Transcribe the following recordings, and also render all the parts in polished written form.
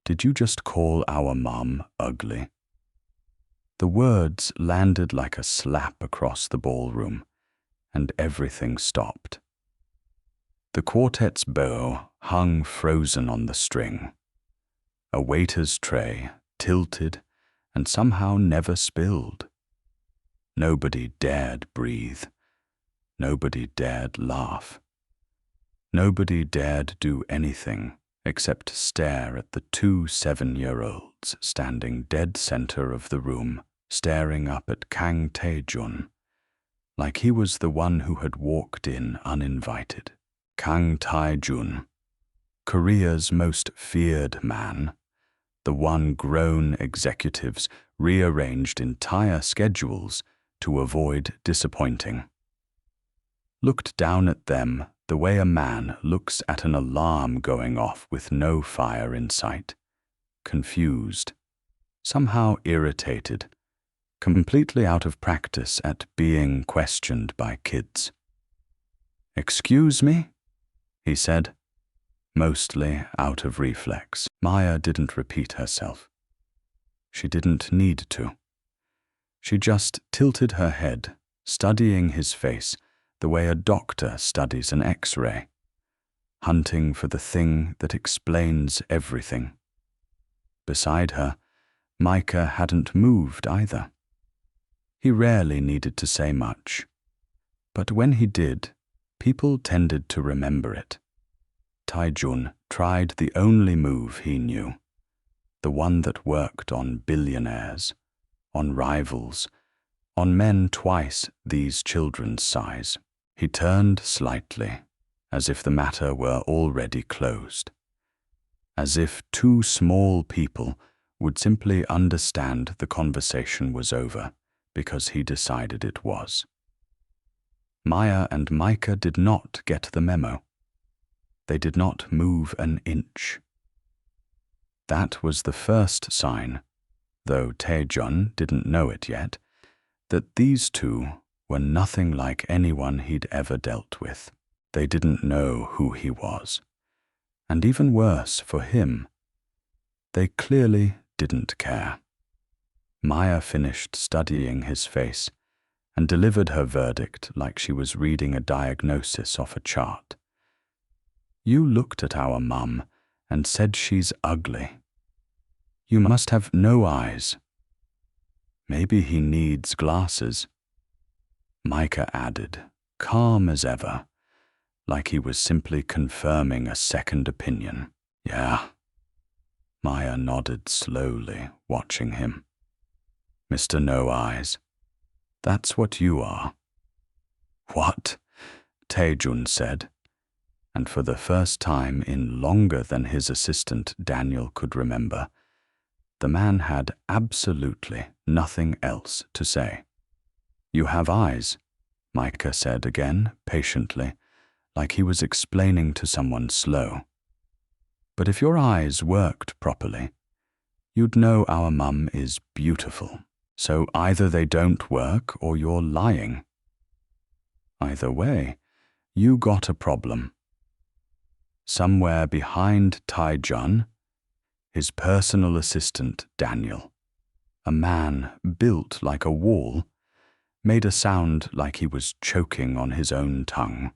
Did you just call our mum ugly?" The words landed like a slap across the ballroom, and everything stopped. The quartet's bow hung frozen on the string. A waiter's tray tilted and somehow never spilled. Nobody dared breathe. Nobody dared laugh. Nobody dared do anything except stare at the two 7-year-olds standing dead center of the room, staring up at Kang Tae-jun, like he was the one who had walked in uninvited. Kang Tae-jun, Korea's most feared man, the one grown executives rearranged entire schedules to avoid disappointing, looked down at them the way a man looks at an alarm going off with no fire in sight, confused, somehow irritated, completely out of practice at being questioned by kids. "Excuse me?" he said, mostly out of reflex. Maya didn't repeat herself. She didn't need to. She just tilted her head, studying his face the way a doctor studies an X-ray, hunting for the thing that explains everything. Beside her, Micah hadn't moved either. He rarely needed to say much, but when he did, people tended to remember it. Tae-jun tried the only move he knew, the one that worked on billionaires, on rivals, on men twice these children's size. He turned slightly, as if the matter were already closed, as if two small people would simply understand the conversation was over because he decided it was. Maya and Micah did not get the memo. They did not move an inch. That was the first sign, though Tae-jun didn't know it yet, that these two were nothing like anyone he'd ever dealt with. They didn't know who he was. And even worse for him, they clearly didn't care. Maya finished studying his face and delivered her verdict like she was reading a diagnosis off a chart. "You looked at our mum and said she's ugly. You must have no eyes. Maybe he needs glasses." Micah added, calm as ever, like he was simply confirming a second opinion. "Yeah." Maya nodded slowly, watching him. "Mr. No Eyes, that's what you are." "What?" Tae-jun said, and for the first time in longer than his assistant Daniel could remember, the man had absolutely nothing else to say. "You have eyes," Micah said again, patiently, like he was explaining to someone slow. "But if your eyes worked properly, you'd know our mum is beautiful. So either they don't work or you're lying. Either way, you got a problem." Somewhere behind Tae-jun, his personal assistant Daniel, a man built like a wall, made a sound like he was choking on his own tongue.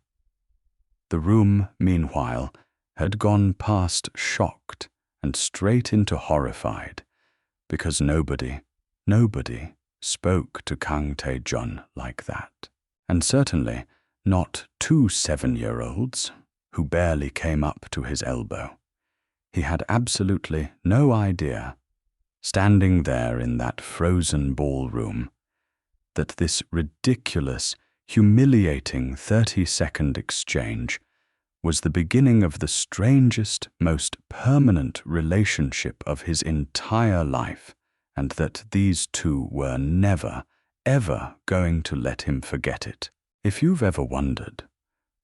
The room, meanwhile, had gone past shocked and straight into horrified, because nobody spoke to Kang Tae-jun like that. And certainly not two 7-year-olds who barely came up to his elbow. He had absolutely no idea, standing there in that frozen ballroom, that this ridiculous, humiliating 30-second exchange was the beginning of the strangest, most permanent relationship of his entire life, and that these two were never, ever going to let him forget it. If you've ever wondered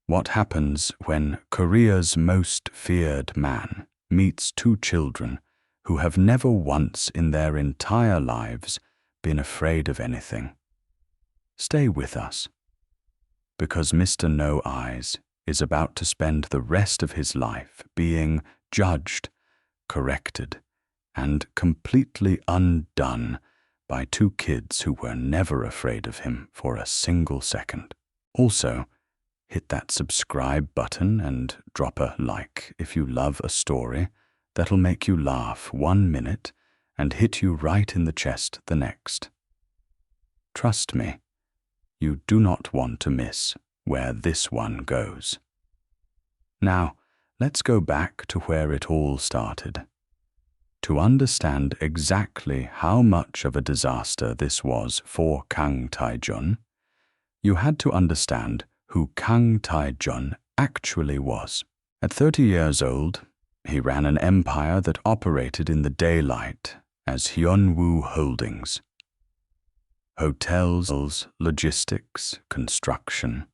what happens when Korea's most feared man meets two children who have never once in their entire lives been afraid of anything, stay with us, because Mr. No Eyes is about to spend the rest of his life being judged, corrected, and completely undone by two kids who were never afraid of him for a single second. Also, hit that subscribe button and drop a like if you love a story that'll make you laugh 1 minute and hit you right in the chest the next. Trust me, you do not want to miss where this one goes. Now, let's go back to where it all started. To understand exactly how much of a disaster this was for Kang Tae-jun, you had to understand who Kang Tae-jun actually was. At 30 years old, he ran an empire that operated in the daylight as Hyunwoo Holdings. Hotels, logistics, construction,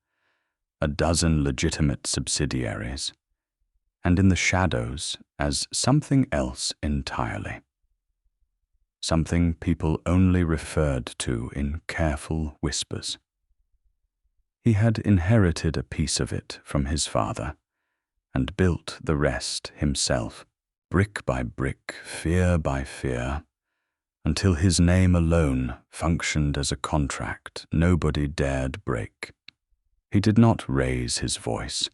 a dozen legitimate subsidiaries, and in the shadows as something else entirely. Something people only referred to in careful whispers. He had inherited a piece of it from his father and built the rest himself, brick by brick, fear by fear, until his name alone functioned as a contract nobody dared break. He did not raise his voice.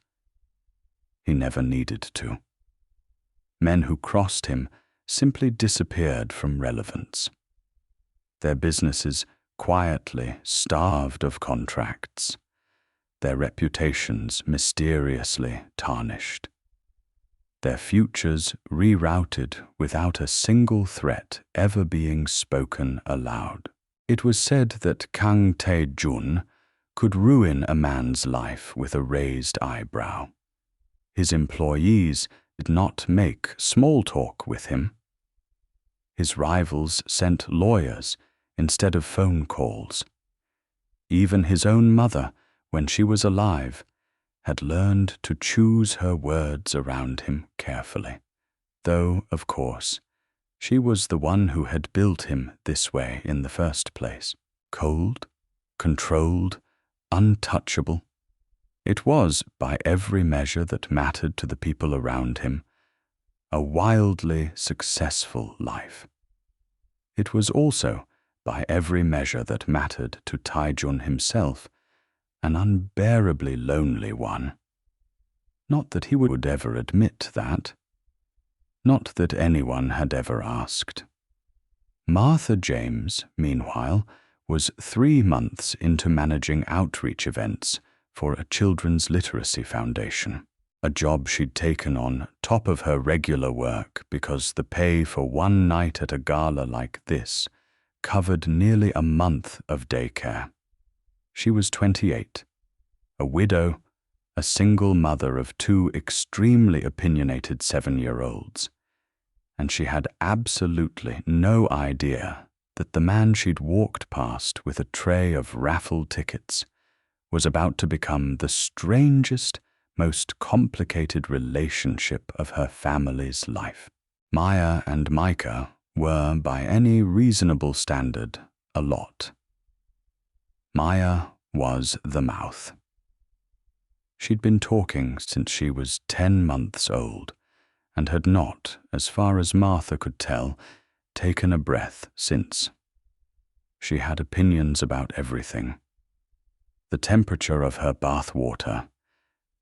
He never needed to. Men who crossed him simply disappeared from relevance. Their businesses quietly starved of contracts, their reputations mysteriously tarnished, their futures rerouted without a single threat ever being spoken aloud. It was said that Kang Tae-jun could ruin a man's life with a raised eyebrow. His employees did not make small talk with him. His rivals sent lawyers instead of phone calls. Even his own mother, when she was alive, had learned to choose her words around him carefully, though, of course, she was the one who had built him this way in the first place. Cold, controlled, untouchable. It was, by every measure that mattered to the people around him, a wildly successful life. It was also, by every measure that mattered to Tae-jun himself, an unbearably lonely one. Not that he would ever admit that. Not that anyone had ever asked. Martha James, meanwhile, was 3 months into managing outreach events for a children's literacy foundation, a job she'd taken on top of her regular work because the pay for one night at a gala like this covered nearly a month of daycare. She was 28, a widow, a single mother of 2 extremely opinionated 7-year-olds, and she had absolutely no idea that the man she'd walked past with a tray of raffle tickets was about to become the strangest, most complicated relationship of her family's life. Maya and Micah were, by any reasonable standard, a lot. Maya was the mouth. She'd been talking since she was 10 months old, and had not, as far as Martha could tell, taken a breath since. She had opinions about everything. The temperature of her bath water,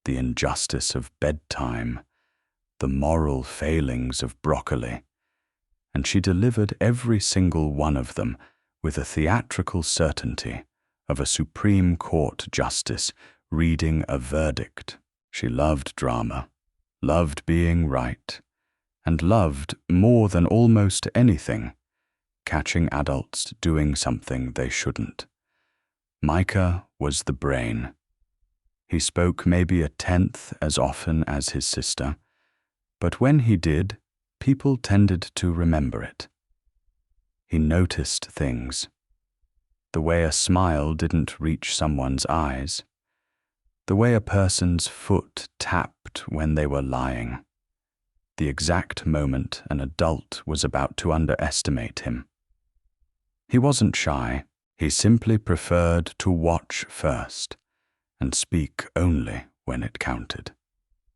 the injustice of bedtime, the moral failings of broccoli, and she delivered every single one of them with a theatrical certainty of a Supreme Court justice reading a verdict. She loved drama, loved being right, and loved, more than almost anything, catching adults doing something they shouldn't. Micah was the brain. He spoke maybe 1/10 as often as his sister, but when he did, people tended to remember it. He noticed things. The way a smile didn't reach someone's eyes. The way a person's foot tapped when they were lying. The exact moment an adult was about to underestimate him. He wasn't shy. He simply preferred to watch first and speak only when it counted.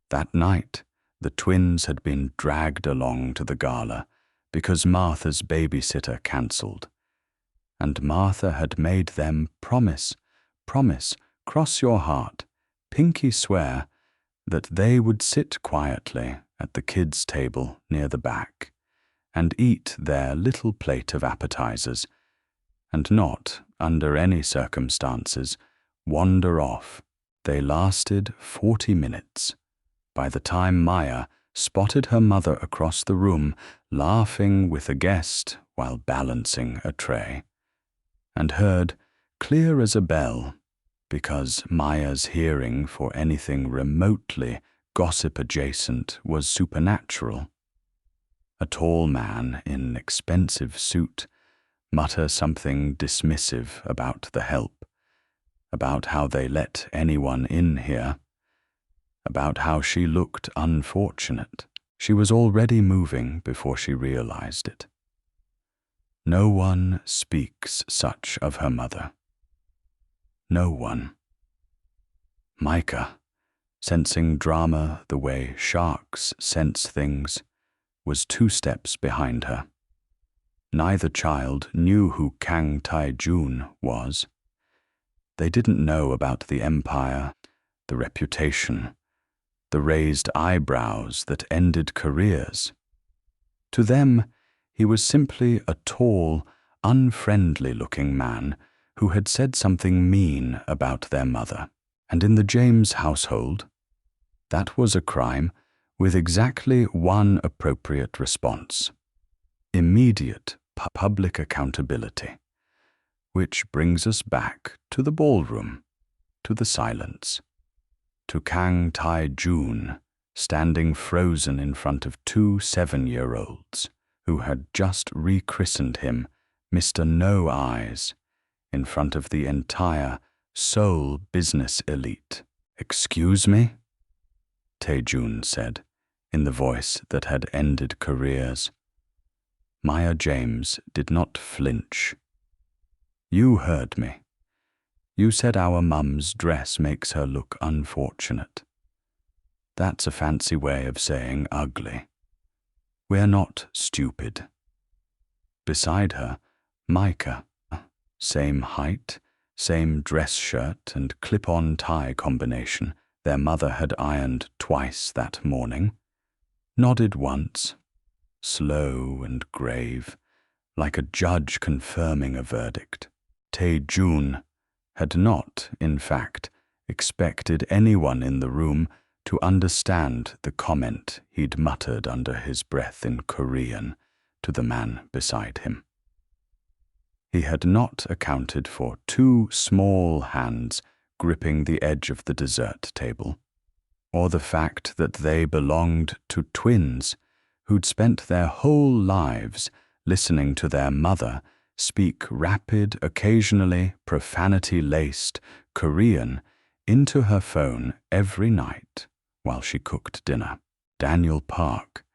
That night, the twins had been dragged along to the gala because Martha's babysitter cancelled. And Martha had made them promise, cross your heart, pinky swear, that they would sit quietly at the kids' table near the back and eat their little plate of appetizers, and not, under any circumstances, wander off. They lasted 40 minutes. By the time Maya spotted her mother across the room, laughing with a guest while balancing a tray, and heard, clear as a bell, because Maya's hearing for anything remotely gossip-adjacent was supernatural, a tall man in expensive suit mutter something dismissive about the help, about how they let anyone in here, about how she looked unfortunate. She was already moving before she realized it. No one speaks such of her mother. No one. Micah, sensing drama the way sharks sense things, was 2 steps behind her. Neither child knew who Kang Tai-jun was. They didn't know about the empire, the reputation, the raised eyebrows that ended careers. To them, he was simply a tall, unfriendly-looking man who had said something mean about their mother. And in the James household, that was a crime with exactly one appropriate response: immediate public accountability. Which brings us back to the ballroom, to the silence, to Kang Tai-jun standing frozen in front of 2 7-year-olds who had just rechristened him Mr. No Eyes, in front of the entire Seoul business elite. "Excuse me?" Tae-jun said, in the voice that had ended careers. Maya James did not flinch. "You heard me. You said our mum's dress makes her look unfortunate. That's a fancy way of saying ugly. We're not stupid." Beside her, Micah, same height, same dress shirt and clip-on tie combination their mother had ironed twice that morning, nodded once, slow and grave, like a judge confirming a verdict. Tae-jun had not, in fact, expected anyone in the room to understand the comment he'd muttered under his breath in Korean to the man beside him. He had not accounted for 2 small hands gripping the edge of the dessert table, or the fact that they belonged to twins who'd spent their whole lives listening to their mother speak rapid, occasionally profanity-laced Korean into her phone every night while she cooked dinner. Daniel Park,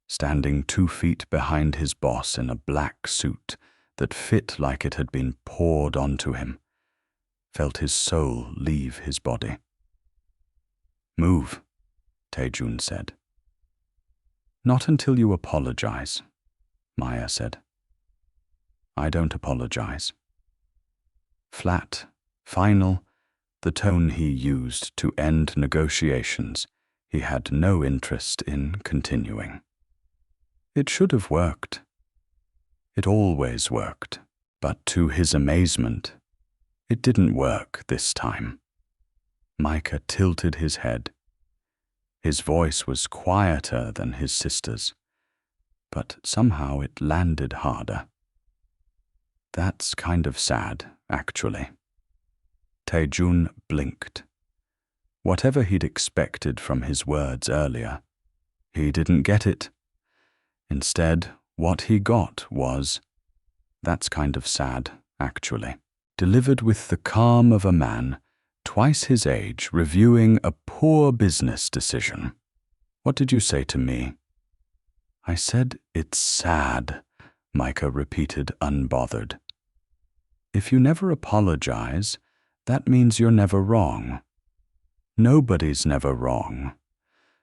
standing 2 feet behind his boss in a black suit that fit like it had been poured onto him, felt his soul leave his body. "Move," Tae-jun said. "Not until you apologize," Maya said. "I don't apologize." Flat, final, the tone he used to end negotiations he had no interest in continuing. It should have worked. It always worked, but to his amazement, it didn't work this time. Micah tilted his head. His voice was quieter than his sister's, but somehow it landed harder. "That's kind of sad, actually." Tae-jun blinked. Whatever he'd expected from his words earlier, he didn't get it. Instead, what he got was, "That's kind of sad, actually," delivered with the calm of a man twice his age reviewing a poor business decision. "What did you say to me?" "I said it's sad," Micah repeated, unbothered. "If you never apologize, that means you're never wrong. Nobody's never wrong.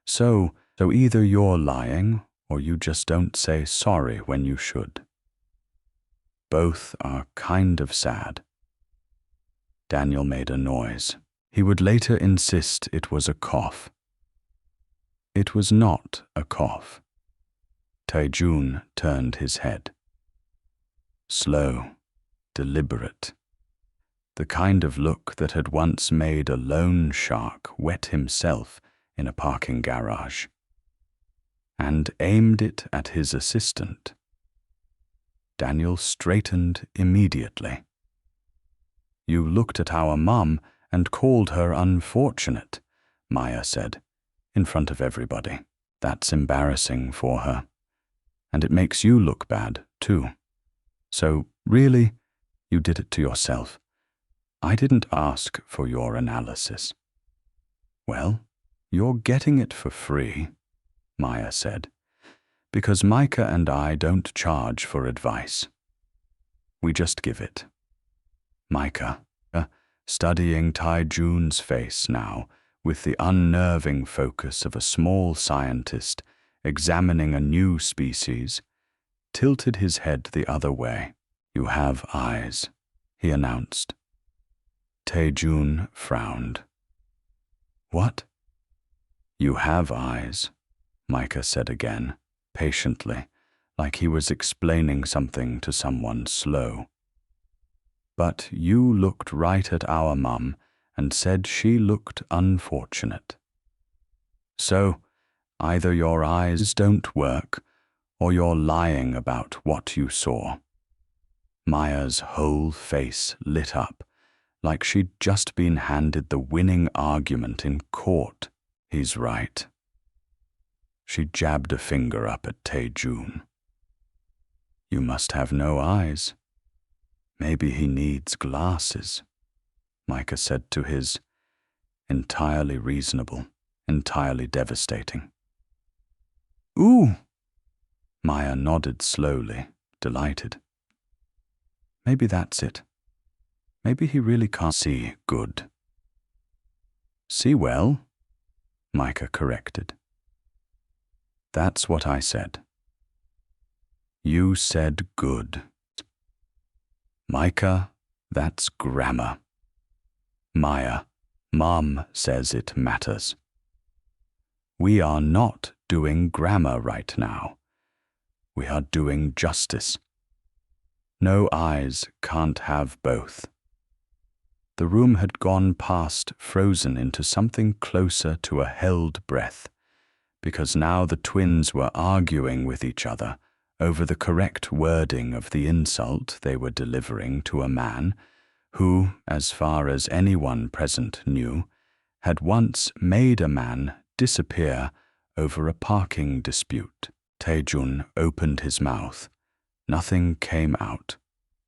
So either you're lying or you just don't say sorry when you should. Both are kind of sad. Daniel made a noise. He would later insist it was a cough. It was not a cough. Taejun turned his head. Slow, deliberate. The kind of look that had once made a loan shark wet himself in a parking garage, and aimed it at his assistant. Daniel straightened immediately. You looked at our mum and called her unfortunate, Maya said, in front of everybody. That's embarrassing for her. And it makes you look bad, too. So, really, you did it to yourself. I didn't ask for your analysis. Well, you're getting it for free, Maya said, because Micah and I don't charge for advice. We just give it. Micah, studying Taejun's face now with the unnerving focus of a small scientist examining a new species, tilted his head the other way. You have eyes, he announced. Taejun frowned. What? You have eyes, Micah said again, patiently, like he was explaining something to someone slow. But you looked right at our mum and said she looked unfortunate. So, either your eyes don't work, or you're lying about what you saw. Maya's whole face lit up, like she'd just been handed the winning argument in court. He's right. She jabbed a finger up at Taejun. You must have no eyes. Maybe he needs glasses, Micah said to his. Entirely reasonable, entirely devastating. Ooh! Maya nodded slowly, delighted. Maybe that's it. Maybe he really can't see good. See well, Micah corrected. That's what I said. You said good. Micah, that's grammar. Maya, Mom says it matters. We are not doing grammar right now. We are doing justice. No eyes can't have both. The room had gone past frozen into something closer to a held breath, because now the twins were arguing with each other over the correct wording of the insult they were delivering to a man who, as far as anyone present knew, had once made a man disappear over a parking dispute. Taejun opened his mouth. Nothing came out.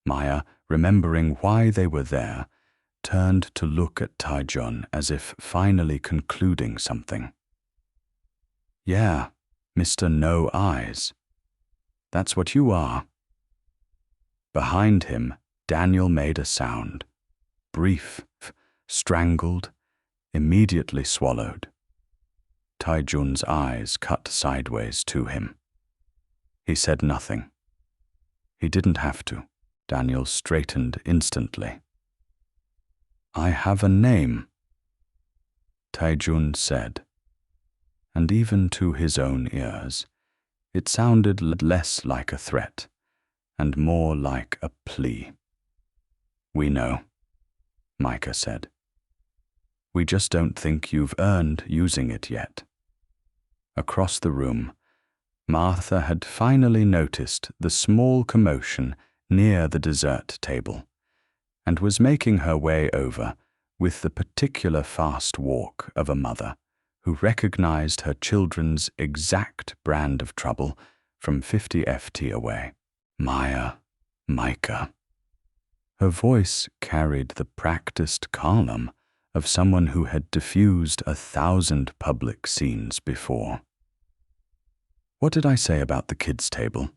Maya, remembering why they were there, turned to look at Taejun as if finally concluding something. Yeah, Mr. No Eyes. That's what you are. Behind him, Daniel made a sound. Brief, strangled, immediately swallowed. Taejun's eyes cut sideways to him. He said nothing. He didn't have to. Daniel straightened instantly. I have a name, Taejun said, and even to his own ears, it sounded less like a threat and more like a plea. We know, Micah said. We just don't think you've earned using it yet. Across the room, Martha had finally noticed the small commotion near the dessert table and was making her way over with the particular fast walk of a mother who recognized her children's exact brand of trouble from 50 FT away. Micah. Her voice carried the practiced calm of someone who had diffused 1,000 public scenes before. What did I say about the kids' table?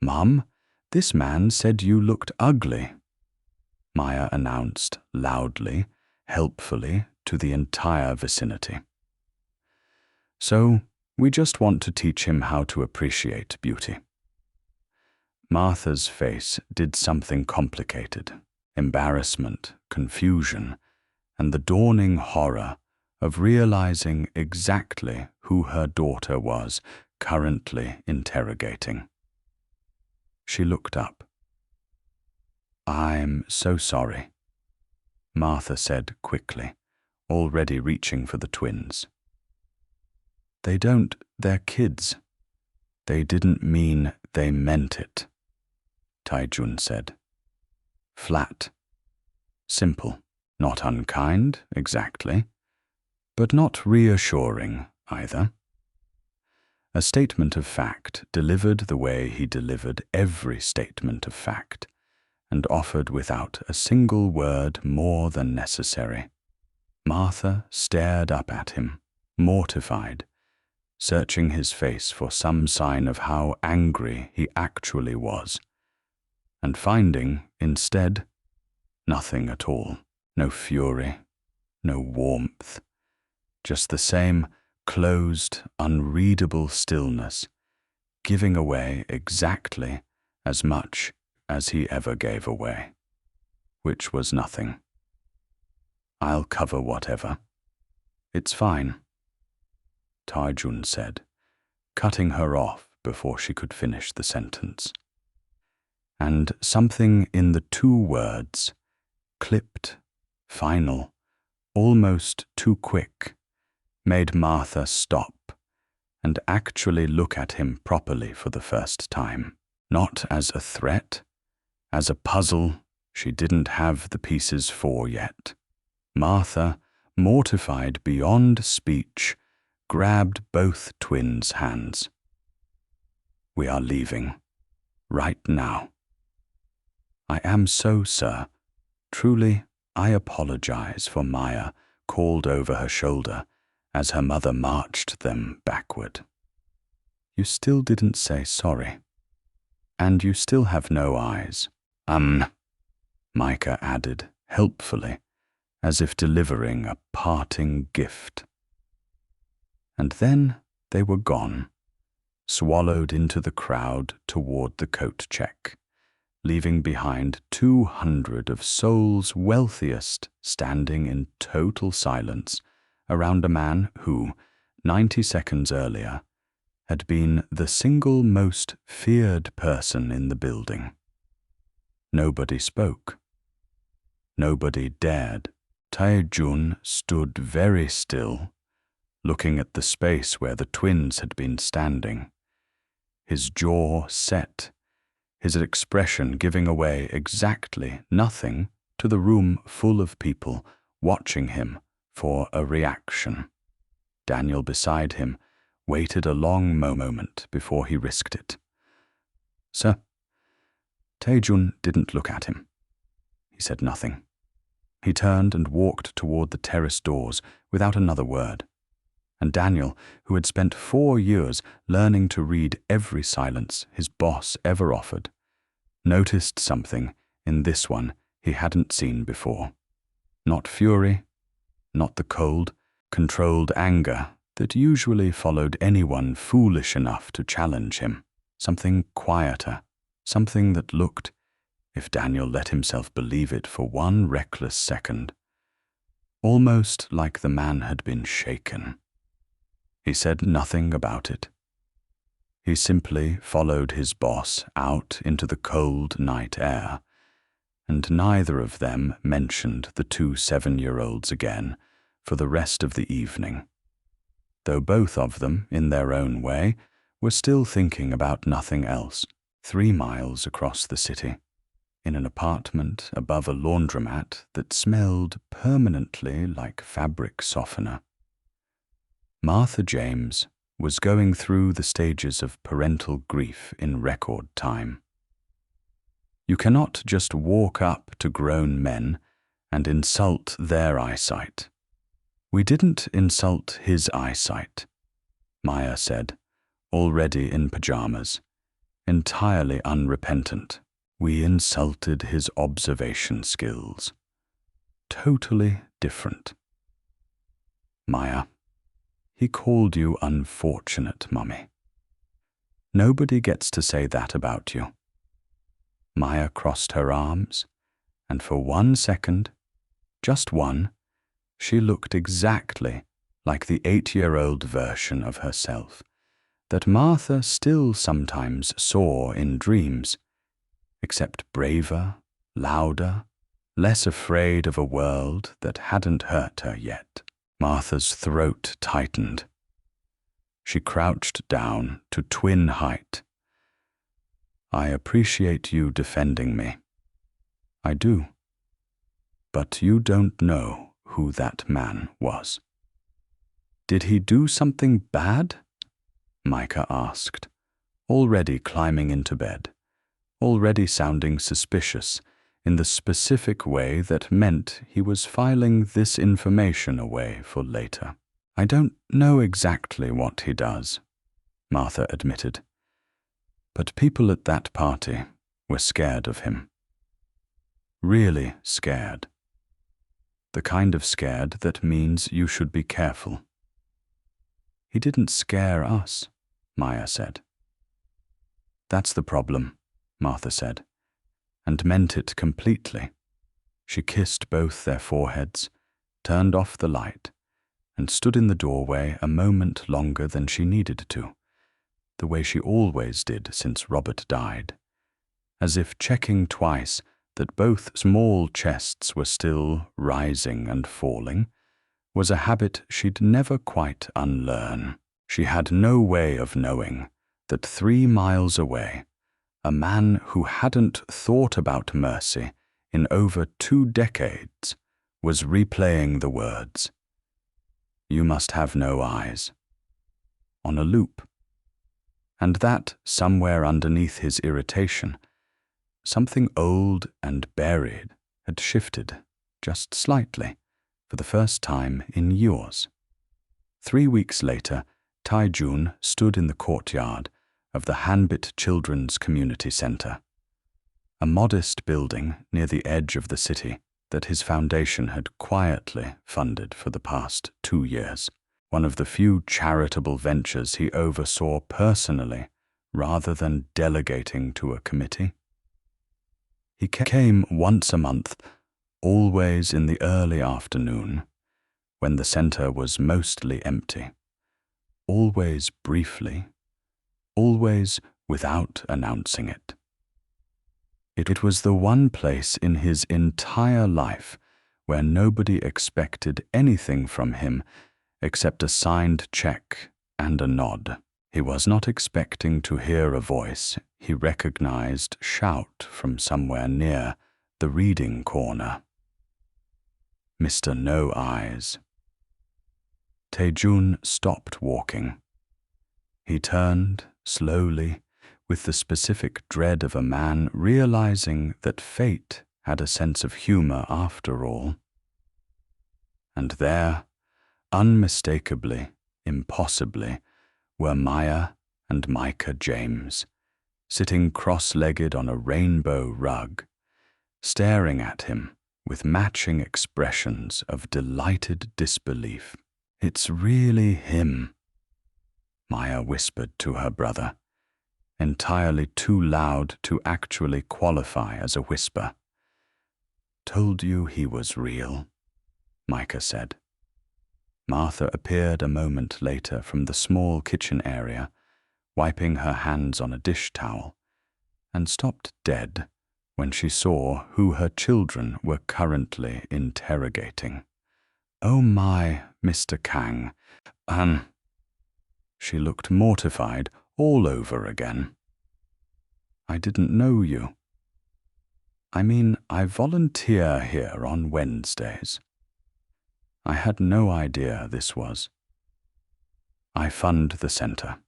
Mom, this man said you looked ugly, Maya announced loudly, helpfully, to the entire vicinity. So, We just want to teach him how to appreciate beauty. Martha's face did something complicated. Embarrassment, confusion, and the dawning horror of realizing exactly who her daughter was currently interrogating. She looked up. "I'm so sorry," Martha said quickly, already reaching for the twins. They're kids. They didn't mean they meant it," Taijun said. Flat. Simple. Not unkind, exactly, but not reassuring either. A statement of fact delivered the way he delivered every statement of fact, and offered without a single word more than necessary. Martha stared up at him, mortified, searching his face for some sign of how angry he actually was, and finding, instead, nothing at all. No fury, no warmth, just the same closed, unreadable stillness, giving away exactly as much as he ever gave away, which was nothing. "I'll cover whatever. It's fine," Taijun said, cutting her off before she could finish the sentence. And something in the two words, clipped, final, almost too quick, made Martha stop and actually look at him properly for the first time, not as a threat, as a puzzle she didn't have the pieces for yet. Martha, mortified beyond speech, grabbed both twins' hands. "We are leaving. Right now." "I am so, sir. Truly, I apologize for," Maya called over her shoulder as her mother marched them backward. "You still didn't say sorry. And you still have no eyes." Micah added, helpfully, as if delivering a parting gift. And then they were gone, swallowed into the crowd toward the coat check, leaving behind 200 of Seoul's wealthiest standing in total silence around a man who, 90 seconds earlier, had been the single most feared person in the building. Nobody spoke. Nobody dared. Taejun stood very still, looking at the space where the twins had been standing, his jaw set, his expression giving away exactly nothing to the room full of people watching him for a reaction. Daniel beside him waited a long moment before he risked it. "Sir?" Taejun didn't look at him. He said nothing. He turned and walked toward the terrace doors without another word. And Daniel, who had spent 4 years learning to read every silence his boss ever offered, noticed something in this one he hadn't seen before. Not fury, not the cold, controlled anger that usually followed anyone foolish enough to challenge him. Something quieter, something that looked, if Daniel let himself believe it for one reckless second, almost like the man had been shaken. He said nothing about it. He simply followed his boss out into the cold night air, and neither of them mentioned the 2 7-year-olds again for the rest of the evening, though both of them, in their own way, were still thinking about nothing else, 3 miles across the city, in an apartment above a laundromat that smelled permanently like fabric softener. Martha James was going through the stages of parental grief in record time. You cannot just walk up to grown men and insult their eyesight. "We didn't insult his eyesight," Maya said, already in pajamas, entirely unrepentant. "We insulted his observation skills. Totally different." "Maya," He called you unfortunate, Mummy. Nobody gets to say that about you. Maya crossed her arms, and for 1 second, just one, she looked exactly like the 8-year-old version of herself that Martha still sometimes saw in dreams, except braver, louder, less afraid of a world that hadn't hurt her yet. Martha's throat tightened. She crouched down to twin height. I appreciate you defending me. I do. But you don't know who that man was. Did he do something bad? Micah asked, already climbing into bed, already sounding suspicious in the specific way that meant he was filing this information away for later. I don't know exactly what he does, Martha admitted, but people at that party were scared of him. Really scared. The kind of scared that means you should be careful. He didn't scare us, Maya said. That's the problem, Martha said, and meant it completely. She kissed both their foreheads, turned off the light, and stood in the doorway a moment longer than she needed to, the way she always did since Robert died, as if checking twice that both small chests were still rising and falling was a habit she'd never quite unlearn. She had no way of knowing that 3 miles away, a man who hadn't thought about mercy in over 2 decades was replaying the words, "You must have no eyes," on a loop. And that, somewhere underneath his irritation, something old and buried had shifted, just slightly, for the first time in years. 3 weeks later, Tai-jun stood in the courtyard of the Hanbit Children's Community Center, a modest building near the edge of the city that his foundation had quietly funded for the past 2 years, one of the few charitable ventures he oversaw personally rather than delegating to a committee. He came once a month, always in the early afternoon, when the center was mostly empty, always briefly, always without announcing it. It was the one place in his entire life where nobody expected anything from him except a signed check and a nod. He was not expecting to hear a voice he recognized shout from somewhere near the reading corner. Mr. No Eyes. Tae-jun stopped walking. He turned, slowly, with the specific dread of a man realizing that fate had a sense of humor after all. And there, unmistakably, impossibly, were Maya and Micah James, sitting cross-legged on a rainbow rug, staring at him with matching expressions of delighted disbelief. "It's really him," Maya whispered to her brother, entirely too loud to actually qualify as a whisper. "Told you he was real," Micah said. Martha appeared a moment later from the small kitchen area, wiping her hands on a dish towel, and stopped dead when she saw who her children were currently interrogating. "Oh my, Mr. Kang, She looked mortified all over again. "I didn't know you. I mean, I volunteer here on Wednesdays. I had no idea this was." "I fund the center,"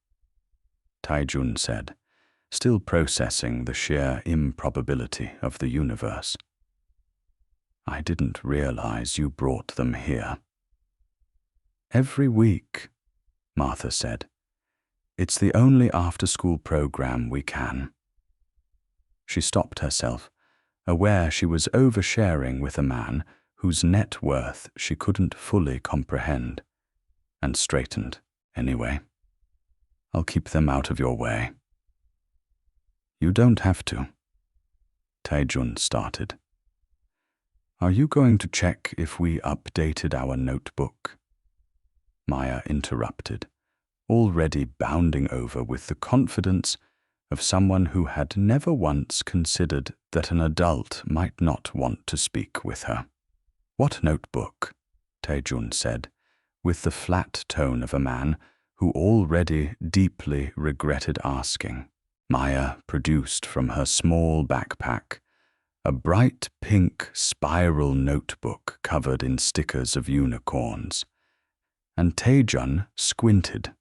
Tai-jun said, still processing the sheer improbability of the universe. "I didn't realize you brought them here." "Every week," Martha said. "It's the only after-school program we can." She stopped herself, aware she was oversharing with a man whose net worth she couldn't fully comprehend, and straightened. Anyway, I'll keep them out of your way. You don't have to. Taejun started. Are you going to check if we updated our notebook? Maya interrupted, already bounding over with the confidence of someone who had never once considered that an adult might not want to speak with her. What notebook? Taejun said, with the flat tone of a man who already deeply regretted asking. Maya produced from her small backpack a bright pink spiral notebook covered in stickers of unicorns, and Taejun squinted.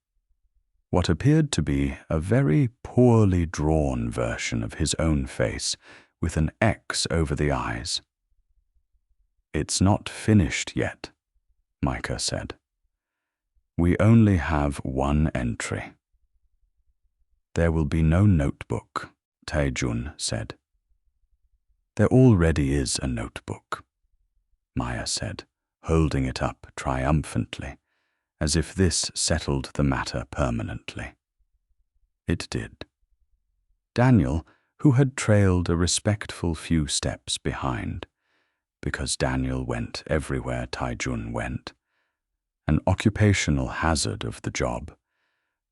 What appeared to be a very poorly drawn version of his own face with an X over the eyes. It's not finished yet, Micah said. We only have one entry. There will be no notebook, Taejun said. There already is a notebook, Maya said, holding it up triumphantly, as if this settled the matter permanently. It did. Daniel, who had trailed a respectful few steps behind, because Daniel went everywhere Taejun went, an occupational hazard of the job,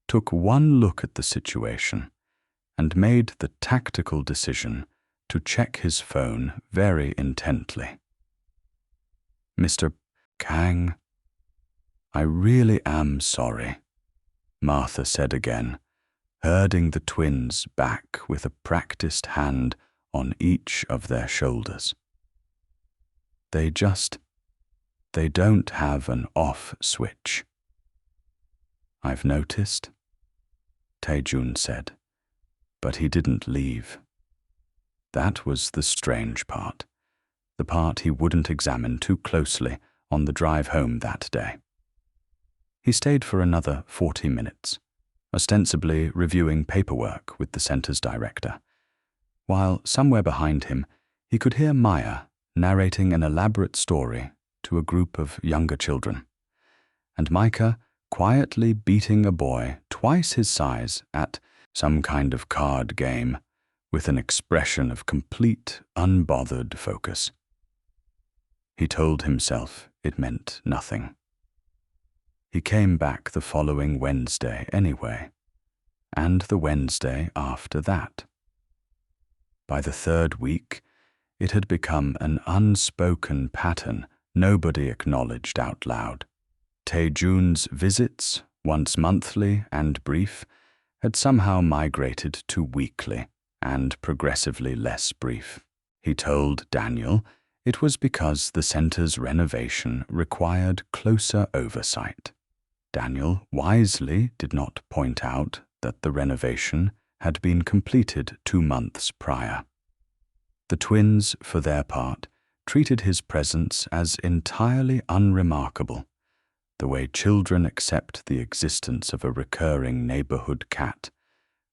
took one look at the situation and made the tactical decision to check his phone very intently. Mr. Kang, I really am sorry, Martha said again, herding the twins back with a practiced hand on each of their shoulders. They don't have an off switch. I've noticed, Taejun said, but he didn't leave. That was the strange part, the part he wouldn't examine too closely on the drive home that day. He stayed for another 40 minutes, ostensibly reviewing paperwork with the center's director, while somewhere behind him he could hear Maya narrating an elaborate story to a group of younger children, and Micah quietly beating a boy twice his size at some kind of card game with an expression of complete, unbothered focus. He told himself it meant nothing. He came back the following Wednesday anyway, and the Wednesday after that. By the third week, it had become an unspoken pattern nobody acknowledged out loud. Taejun's visits, once monthly and brief, had somehow migrated to weekly and progressively less brief. He told Daniel it was because the center's renovation required closer oversight. Daniel wisely did not point out that the renovation had been completed 2 months prior. The twins, for their part, treated his presence as entirely unremarkable, the way children accept the existence of a recurring neighborhood cat,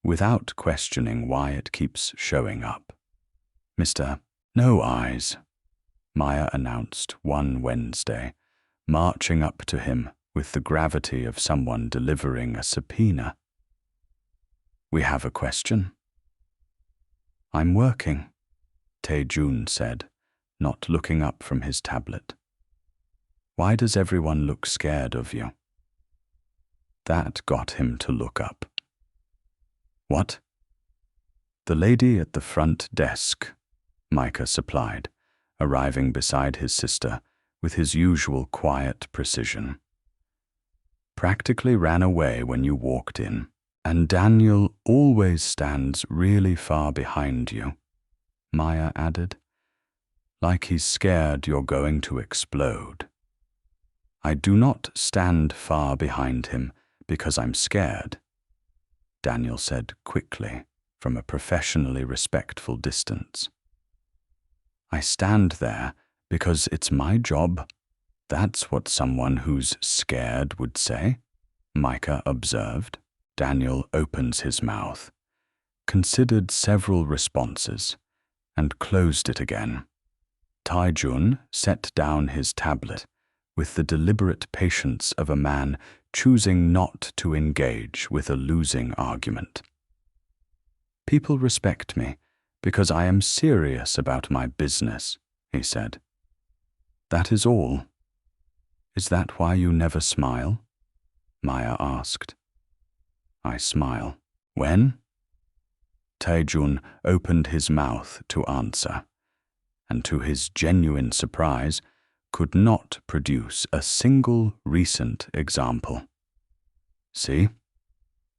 without questioning why it keeps showing up. Mr. No Eyes, Maya announced one Wednesday, marching up to him with the gravity of someone delivering a subpoena. We have a question. I'm working, Taejun said, not looking up from his tablet. Why does everyone look scared of you? That got him to look up. What? The lady at the front desk, Micah supplied, arriving beside his sister with his usual quiet precision. Practically ran away when you walked in, and Daniel always stands really far behind you, Maya added, like he's scared you're going to explode. I do not stand far behind him because I'm scared, Daniel said quickly from a professionally respectful distance. I stand there because it's my job. That's what someone who's scared would say, Micah observed. Daniel opens his mouth, considered several responses, and closed it again. Taejun set down his tablet with the deliberate patience of a man choosing not to engage with a losing argument. "People respect me because I am serious about my business," he said. "That is all." "Is that why you never smile?" Maya asked. "I smile." "When?" Taejun opened his mouth to answer, and to his genuine surprise, could not produce a single recent example. "See?"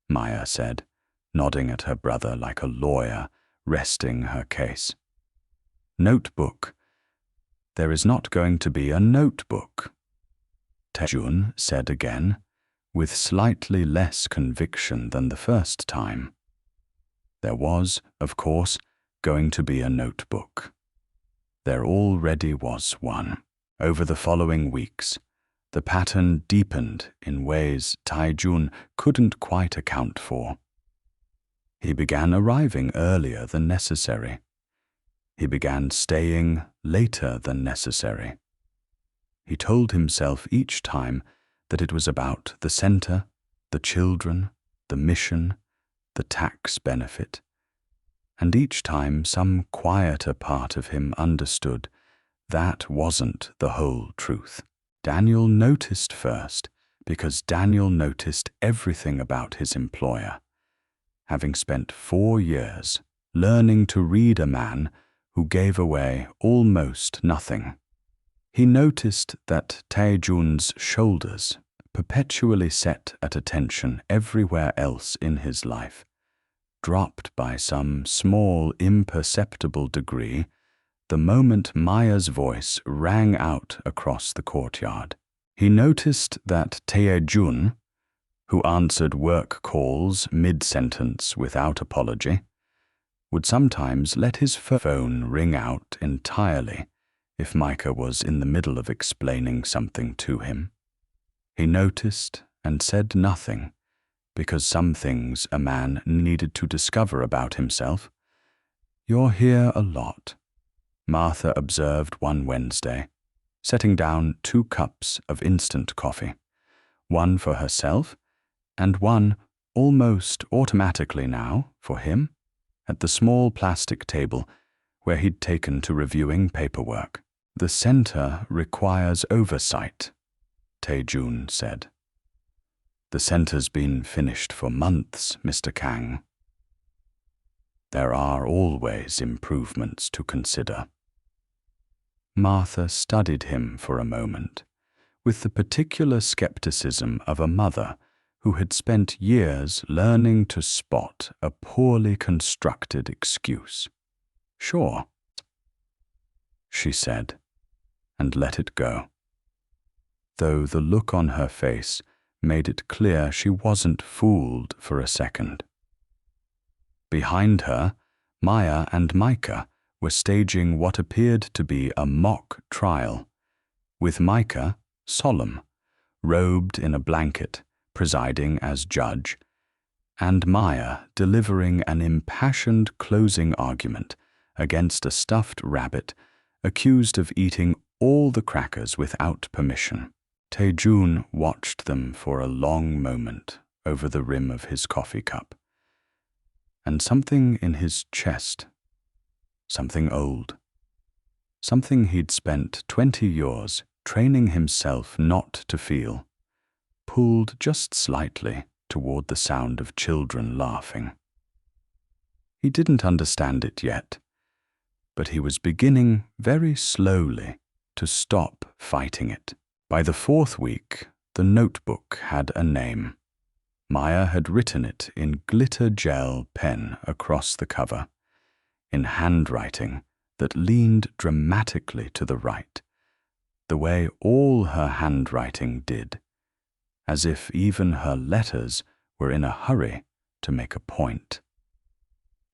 Maya said, nodding at her brother like a lawyer resting her case. "Notebook. There is not going to be a notebook," Taejun said again, with slightly less conviction than the first time. There was, of course, going to be a notebook. There already was one. Over the following weeks, the pattern deepened in ways Taejun couldn't quite account for. He began arriving earlier than necessary. He began staying later than necessary. He told himself each time that it was about the center, the children, the mission, the tax benefit. And each time some quieter part of him understood that wasn't the whole truth. Daniel noticed first because Daniel noticed everything about his employer, having spent 4 years learning to read a man who gave away almost nothing. He noticed that Taejun's shoulders, perpetually set at attention everywhere else in his life, dropped by some small imperceptible degree the moment Maya's voice rang out across the courtyard. He noticed that Taejun, who answered work calls mid-sentence without apology, would sometimes let his phone ring out entirely if Micah was in the middle of explaining something to him. He noticed and said nothing, because some things a man needed to discover about himself. "You're here a lot," Martha observed one Wednesday, setting down 2 cups of instant coffee, one for herself and one, almost automatically now, for him, at the small plastic table where he'd taken to reviewing paperwork. "The center requires oversight," Taejun said. "The center's been finished for months, Mr. Kang." "There are always improvements to consider." Martha studied him for a moment, with the particular skepticism of a mother who had spent years learning to spot a poorly constructed excuse. "Sure," she said, and let it go, though the look on her face made it clear she wasn't fooled for a second. Behind her, Maya and Micah were staging what appeared to be a mock trial, with Micah, solemn, robed in a blanket, presiding as judge, and Maya delivering an impassioned closing argument against a stuffed rabbit accused of eating all the crackers without permission. Taejun watched them for a long moment over the rim of his coffee cup, and something in his chest, something old, something he'd spent 20 years training himself not to feel, pulled just slightly toward the sound of children laughing. He didn't understand it yet, but he was beginning very slowly to stop fighting it. By the 4th week, the notebook had a name. Maya had written it in glitter gel pen across the cover, in handwriting that leaned dramatically to the right, the way all her handwriting did, as if even her letters were in a hurry to make a point.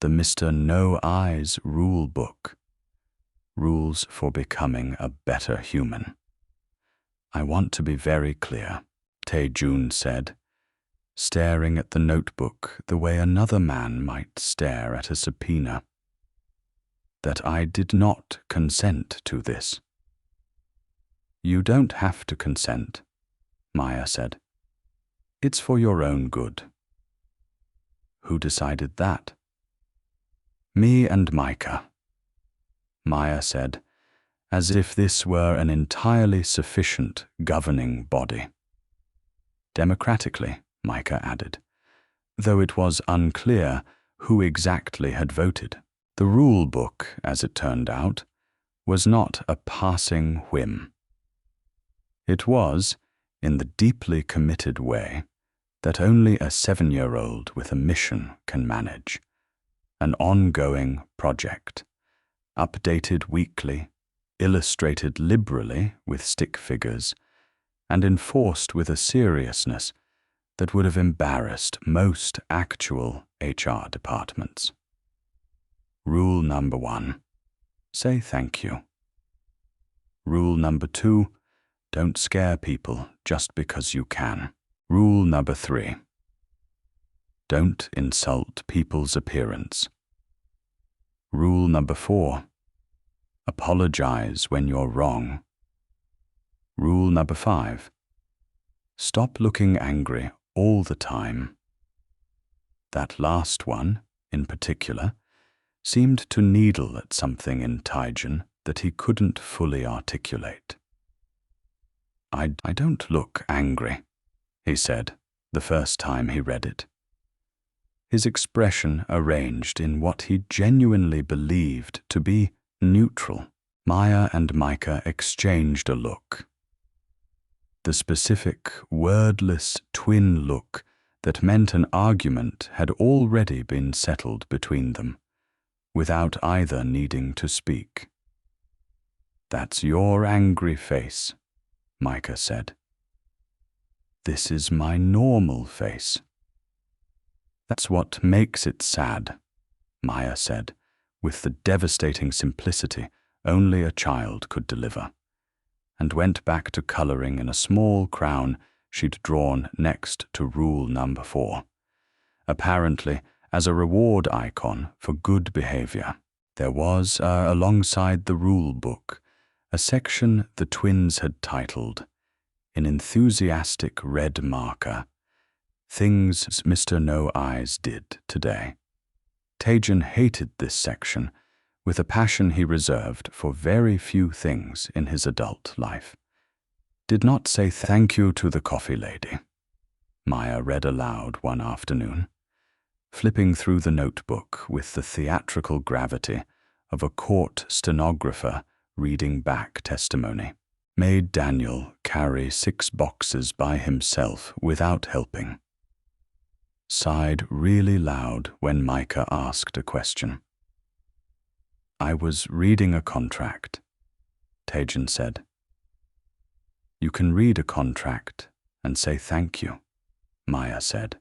The Mr. No Eyes rule book. Rules for becoming a better human. "I want to be very clear," Taejun said, staring at the notebook the way another man might stare at a subpoena, "that I did not consent to this." "You don't have to consent," Maya said. It's for your own good. Who decided that? Me and Micah, Maya said, as if this were an entirely sufficient governing body. Democratically, Micah added, though it was unclear who exactly had voted. The rule book, as it turned out, was not a passing whim. It was, in the deeply committed way that only a 7-year-old with a mission can manage, an ongoing project, updated weekly, illustrated liberally with stick figures, and enforced with a seriousness that would have embarrassed most actual HR departments. Rule number 1, say thank you. Rule number 2, don't scare people just because you can. Rule number 3, don't insult people's appearance. Rule number 4, apologize when you're wrong. Rule number 5, stop looking angry all the time. That last one, in particular, seemed to needle at something in Taijin that he couldn't fully articulate. I don't look angry, he said, the first time he read it. His expression arranged in what he genuinely believed to be neutral. Maya and Micah exchanged a look. The specific, wordless twin look that meant an argument had already been settled between them, without either needing to speak. That's your angry face, Micah said. This is my normal face. That's what makes it sad, Maya said, with the devastating simplicity only a child could deliver, and went back to coloring in a small crown she'd drawn next to rule number 4, apparently as a reward icon for good behavior. There was, alongside the rule book, a section the twins had titled, in enthusiastic red marker, Things Mr. No Eyes Did Today. Taijin hated this section with a passion he reserved for very few things in his adult life. Did not say thank you to the coffee lady, Maya read aloud one afternoon, flipping through the notebook with the theatrical gravity of a court stenographer reading back testimony. Made Daniel carry 6 boxes by himself without helping. Sighed really loud when Micah asked a question. I was reading a contract, Taijin said. You can read a contract and say thank you, Maya said.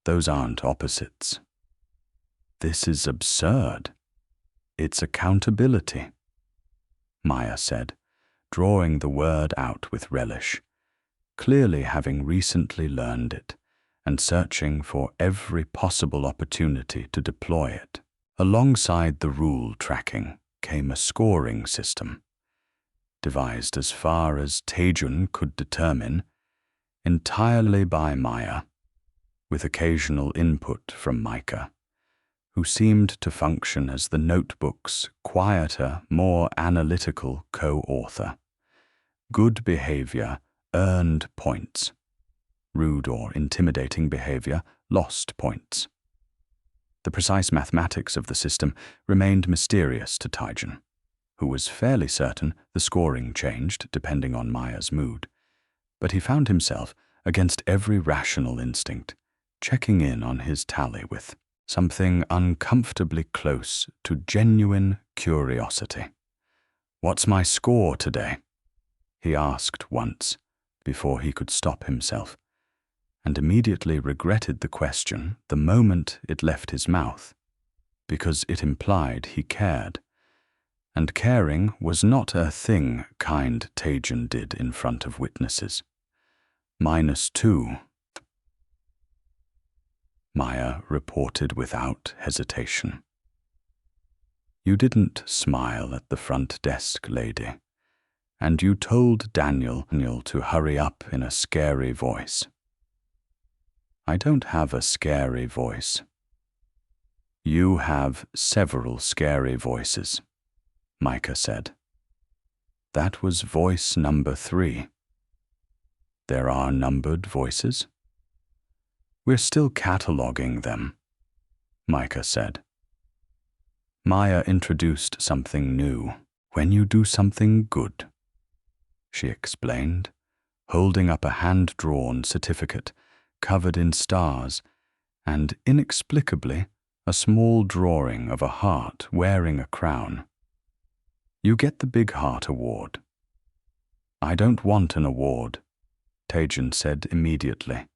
Those aren't opposites. This is absurd. It's accountability, Maya said, drawing the word out with relish, clearly having recently learned it and searching for every possible opportunity to deploy it. Alongside the rule tracking came a scoring system, devised as far as Taijin could determine, entirely by Maya, with occasional input from Micah, who seemed to function as the notebook's quieter, more analytical co-author. Good behavior earned points. Rude or intimidating behavior lost points. The precise mathematics of the system remained mysterious to Taijin, who was fairly certain the scoring changed depending on Maya's mood, but he found himself, against every rational instinct, checking in on his tally with something uncomfortably close to genuine curiosity. "What's my score today?" he asked once, before he could stop himself, and immediately regretted the question the moment it left his mouth, because it implied he cared, and caring was not a thing kind Taijin did in front of witnesses. -2, Maya reported without hesitation. You didn't smile at the front desk lady, and you told Daniel to hurry up in a scary voice. I don't have a scary voice. You have several scary voices, Micah said. That was voice number 3. There are numbered voices? We're still cataloging them, Micah said. Maya introduced something new. When you do something good, she explained, holding up a hand-drawn certificate covered in stars and, inexplicably, a small drawing of a heart wearing a crown. You get the Big Heart Award. I don't want an award, Tejan said immediately.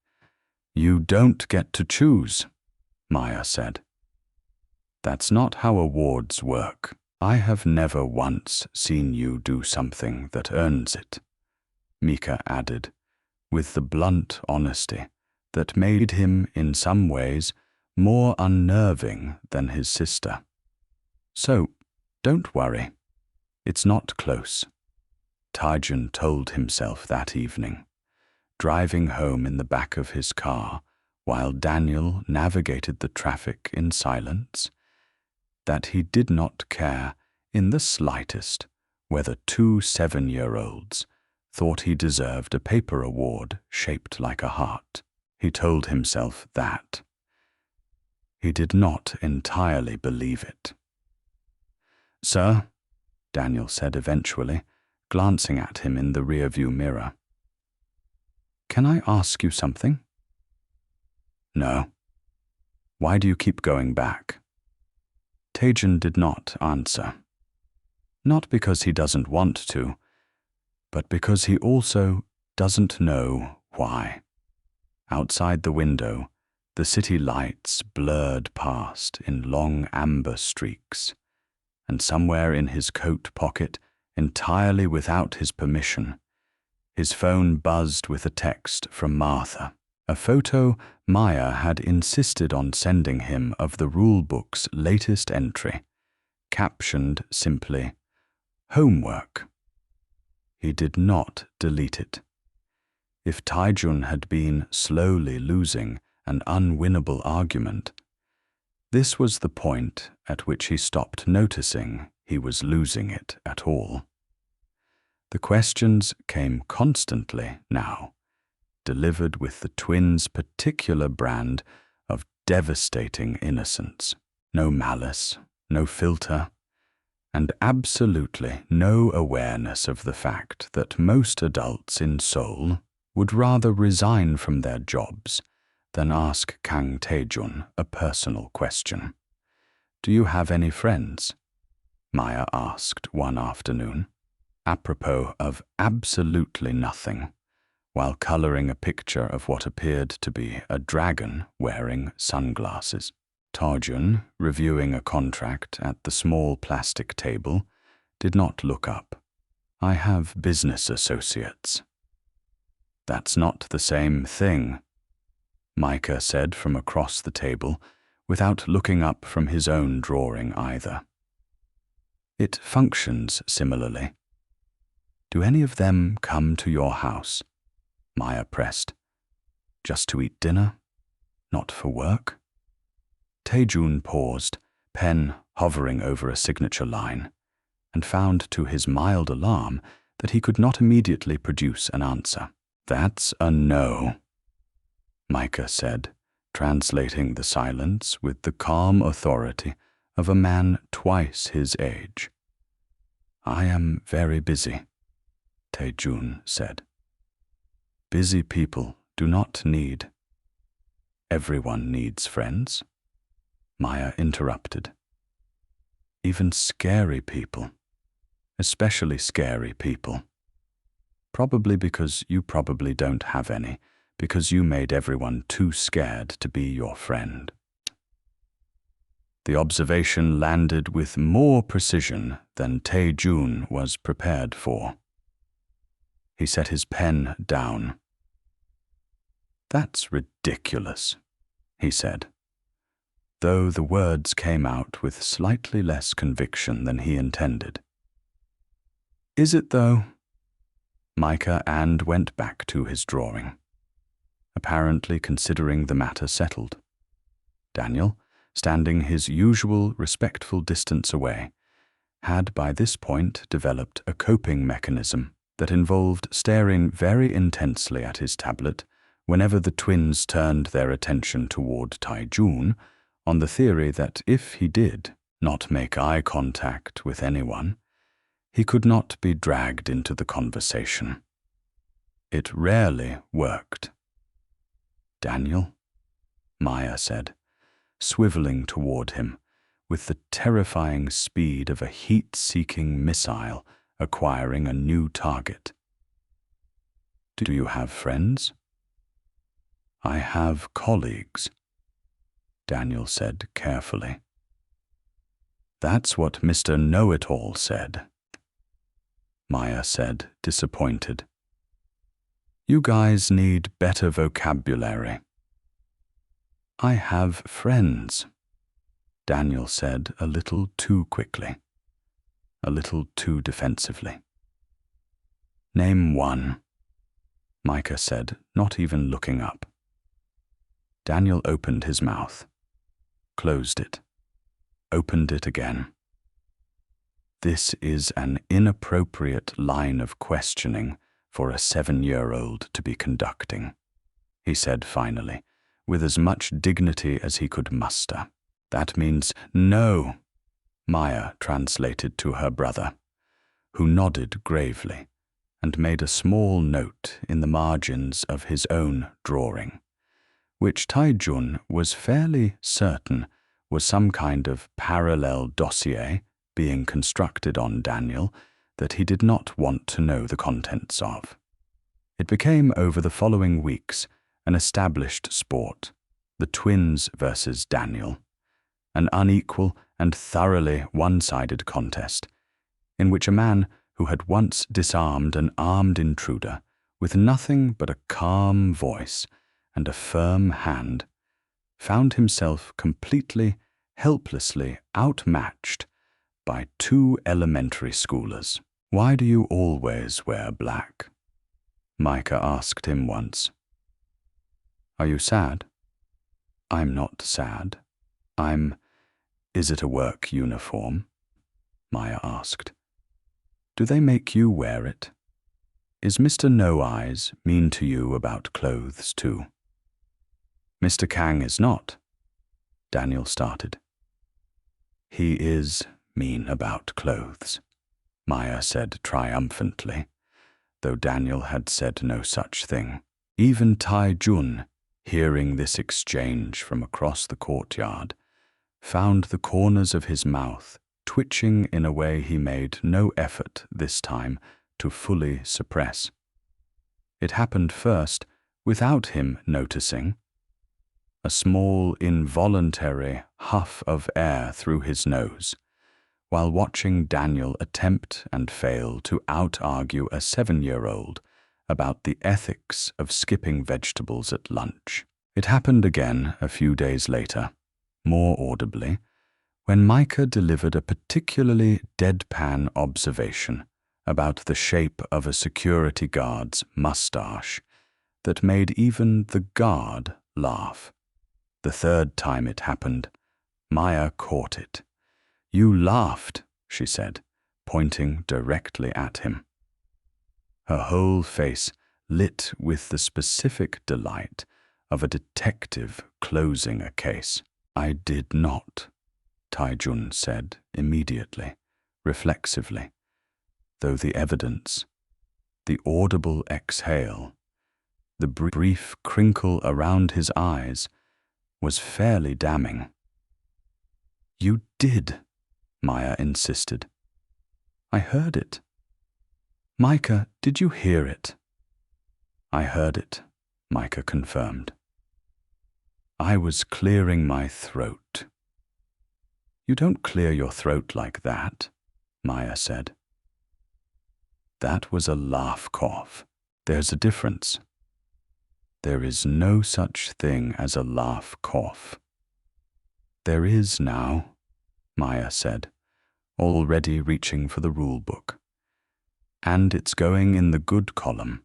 You don't get to choose, Maya said. That's not how awards work. I have never once seen you do something that earns it, Mika added, with the blunt honesty that made him, in some ways, more unnerving than his sister. So, don't worry. It's not close, Tejan told himself that evening, driving home in the back of his car while Daniel navigated the traffic in silence, that he did not care in the slightest whether 2 7-year-olds thought he deserved a paper award shaped like a heart. He told himself that. He did not entirely believe it. Sir, Daniel said eventually, glancing at him in the rearview mirror. Can I ask you something? No. Why do you keep going back? Tejan did not answer. Not because he doesn't want to, but because he also doesn't know why. Outside the window, the city lights blurred past in long amber streaks, and somewhere in his coat pocket, entirely without his permission, his phone buzzed with a text from Martha, a photo Maya had insisted on sending him of the rulebook's latest entry, captioned simply, "Homework." He did not delete it. If Taijun had been slowly losing an unwinnable argument, this was the point at which he stopped noticing he was losing it at all. The questions came constantly now, delivered with the twins' particular brand of devastating innocence. No malice, no filter, and absolutely no awareness of the fact that most adults in Seoul would rather resign from their jobs than ask Kang Taejun a personal question. Do you have any friends? Maya asked one afternoon, apropos of absolutely nothing, while coloring a picture of what appeared to be a dragon wearing sunglasses. Taejun, reviewing a contract at the small plastic table, did not look up. I have business associates. That's not the same thing, Micah said from across the table, without looking up from his own drawing either. It functions similarly. Do any of them come to your house? Maya pressed. Just to eat dinner? Not for work? Taejun paused, pen hovering over a signature line, and found to his mild alarm that he could not immediately produce an answer. That's a no, Micah said, translating the silence with the calm authority of a man twice his age. I am very busy, Taejun said. Busy people do not need. Everyone needs friends, Maya interrupted. Even scary people, especially scary people. Probably because you probably don't have any, because you made everyone too scared to be your friend. The observation landed with more precision than Taejun was prepared for. He set his pen down. That's ridiculous, he said, though the words came out with slightly less conviction than he intended. Is it, though? Micah and went back to his drawing. apparently considering the matter settled. Daniel, standing his usual respectful distance away, had by this point developed a coping mechanism that involved staring very intensely at his tablet whenever the twins turned their attention toward Tai-jun, on the theory that if he did not make eye contact with anyone, he could not be dragged into the conversation. It rarely worked. "Daniel," Maya said, swiveling toward him with the terrifying speed of a heat-seeking missile acquiring a new target. "Do you have friends?" "I have colleagues," Daniel said carefully. "That's what Mr. Know-It-All said," Maya said, disappointed. "You guys need better vocabulary." "I have friends," Daniel said a little too quickly, a little too defensively. "Name one," Micah said, not even looking up. Daniel opened his mouth, closed it, opened it again. "This is an inappropriate line of questioning for a 7-year-old to be conducting," he said finally, with as much dignity as he could muster. "That means no," Maya translated to her brother, who nodded gravely and made a small note in the margins of his own drawing, which Tai-jun was fairly certain was some kind of parallel dossier being constructed on Daniel that he did not want to know the contents of. It became, over the following weeks, an established sport, the twins versus Daniel, an unequal and thoroughly one-sided contest, in which a man who had once disarmed an armed intruder with nothing but a calm voice and a firm hand, found himself completely, helplessly outmatched by 2 elementary schoolers. "Why do you always wear black?" Micah asked him once. "Are you sad?" "I'm not sad. Is it a work uniform?" Maya asked. "Do they make you wear it? Is Mr. No-Eyes mean to you about clothes too?" "Mr. Kang is not," Daniel started. "He is mean about clothes," Maya said triumphantly, though Daniel had said no such thing. Even Tai-jun, hearing this exchange from across the courtyard, found the corners of his mouth twitching in a way he made no effort this time to fully suppress. It happened first without him noticing. A small, involuntary huff of air through his nose, while watching Daniel attempt and fail to out-argue a 7-year-old about the ethics of skipping vegetables at lunch. It happened again a few days later, more audibly, when Micah delivered a particularly deadpan observation about the shape of a security guard's mustache that made even the guard laugh. The third time it happened, Maya caught it. "You laughed," she said, pointing directly at him. Her whole face lit with the specific delight of a detective closing a case. "I did not," Tai-jun said immediately, reflexively, though the evidence, the audible exhale, the brief crinkle around his eyes was fairly damning. "You did," Maya insisted. "I heard it." "Micah, did you hear it?" "I heard it," Micah confirmed. "I was clearing my throat." "You don't clear your throat like that," Maya said. "That was a laugh cough. There's a difference." "There is no such thing as a laugh cough." "There is now," Maya said, already reaching for the rule book. "And it's going in the good column."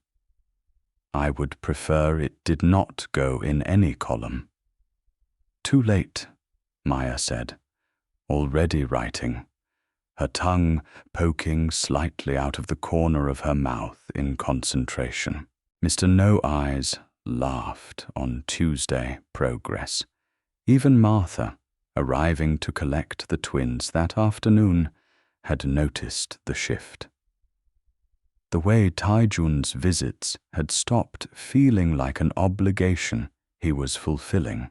I would prefer it did not go in any column. Too late, Maya said, already writing, her tongue poking slightly out of the corner of her mouth in concentration. Mr. No-Eyes laughed on Tuesday progress. Even Martha, arriving to collect the twins that afternoon, had noticed the shift. The way Taijun's visits had stopped feeling like an obligation he was fulfilling,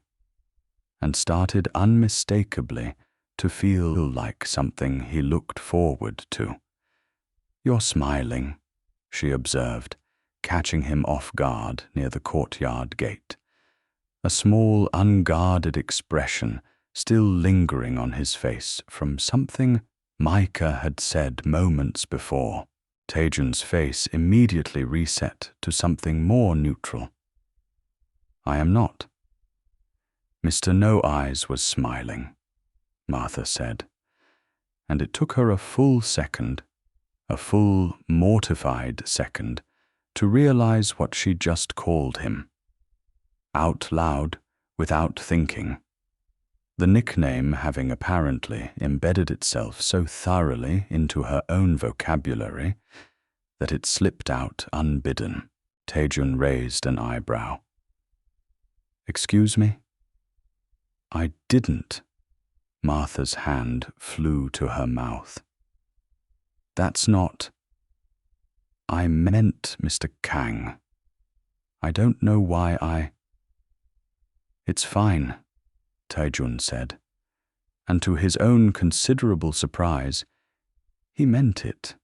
and started unmistakably to feel like something he looked forward to. "You're smiling," she observed, catching him off guard near the courtyard gate, a small, unguarded expression still lingering on his face from something Micah had said moments before. Taejun's face immediately reset to something more neutral. "I am not." Mr. No-Eyes was smiling, Martha said, and it took her a full second, a full, mortified second, to realize what she just called him. Out loud, without thinking, the nickname having apparently embedded itself so thoroughly into her own vocabulary that it slipped out unbidden. Taejun raised an eyebrow. "Excuse me?" "I didn't." Martha's hand flew to her mouth. "That's not—" "I meant Mr. Kang. I don't know why I—" "It's fine," Taejun said, and to his own considerable surprise, he meant it.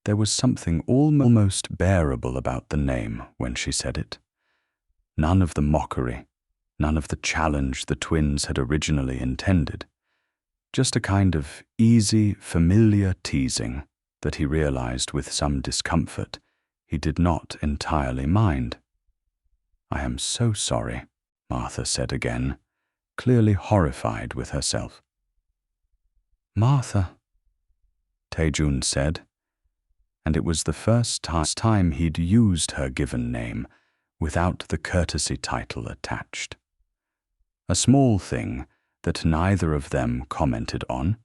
There was something almost bearable about the name when she said it. None of the mockery, none of the challenge the twins had originally intended. Just a kind of easy, familiar teasing that he realized with some discomfort he did not entirely mind. "I am so sorry," Martha said again, clearly horrified with herself. "Martha," Taejun said, and it was the first time he'd used her given name without the courtesy title attached. A small thing that neither of them commented on,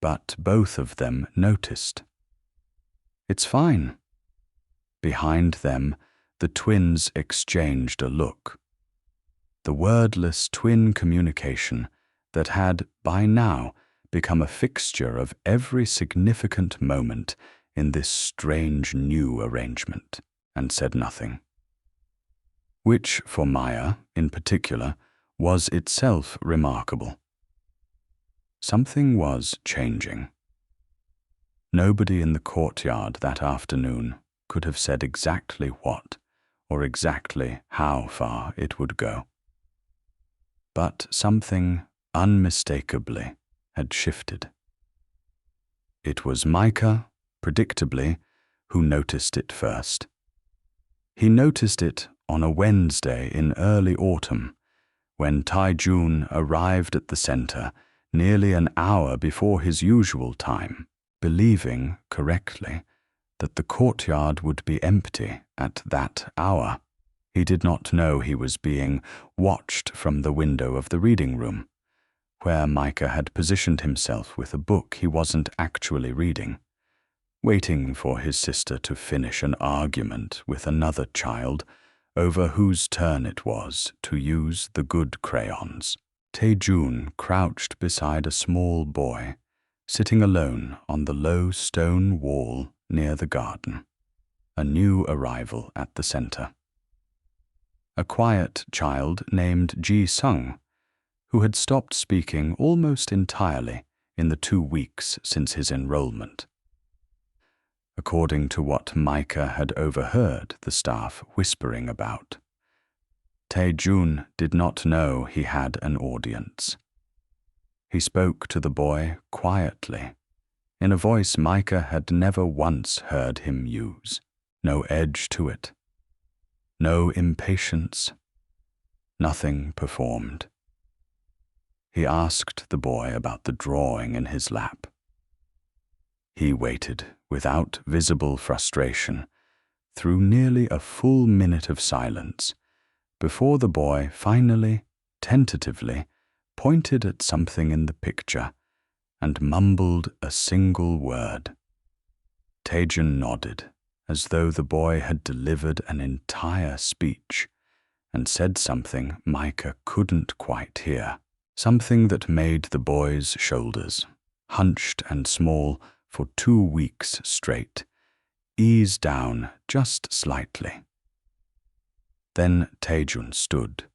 but both of them noticed. "It's fine." Behind them, the twins exchanged a look. The wordless twin communication that had, by now, become a fixture of every significant moment in this strange new arrangement, and said nothing. Which, for Maya, in particular, was itself remarkable. Something was changing. Nobody in the courtyard that afternoon could have said exactly what, or exactly how far it would go. But something unmistakably had shifted. It was Micah, predictably, who noticed it first. He noticed it on a Wednesday in early autumn, when Taejun arrived at the center nearly an hour before his usual time, believing, correctly, that the courtyard would be empty at that hour. He did not know he was being watched from the window of the reading room, where Micah had positioned himself with a book he wasn't actually reading, waiting for his sister to finish an argument with another child over whose turn it was to use the good crayons. Taejun crouched beside a small boy, sitting alone on the low stone wall near the garden, a new arrival at the center. A quiet child named Ji-sung, who had stopped speaking almost entirely in the 2 weeks since his enrollment. According to what Micah had overheard the staff whispering about, Taejun did not know he had an audience. He spoke to the boy quietly, in a voice Micah had never once heard him use. No edge to it, no impatience, nothing performed. He asked the boy about the drawing in his lap. He waited without visible frustration through nearly a full minute of silence before the boy finally, tentatively, pointed at something in the picture and mumbled a single word. Taejun nodded, as though the boy had delivered an entire speech and said something Micah couldn't quite hear, something that made the boy's shoulders, hunched and small for 2 weeks straight, ease down just slightly. Then Taejun stood,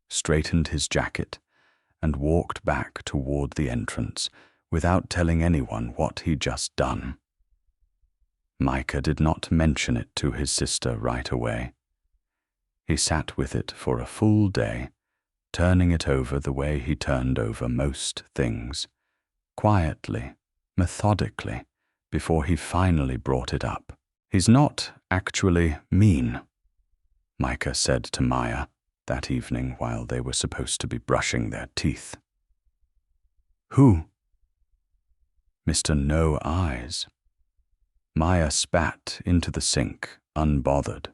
straightened his jacket, and walked back toward the entrance without telling anyone what he'd just done. Micah did not mention it to his sister right away. He sat with it for a full day, turning it over the way he turned over most things, quietly, methodically, before he finally brought it up. "He's not actually mean," Micah said to Maya that evening while they were supposed to be brushing their teeth. "Who?" "Mr. No Eyes." Maya spat into the sink, unbothered.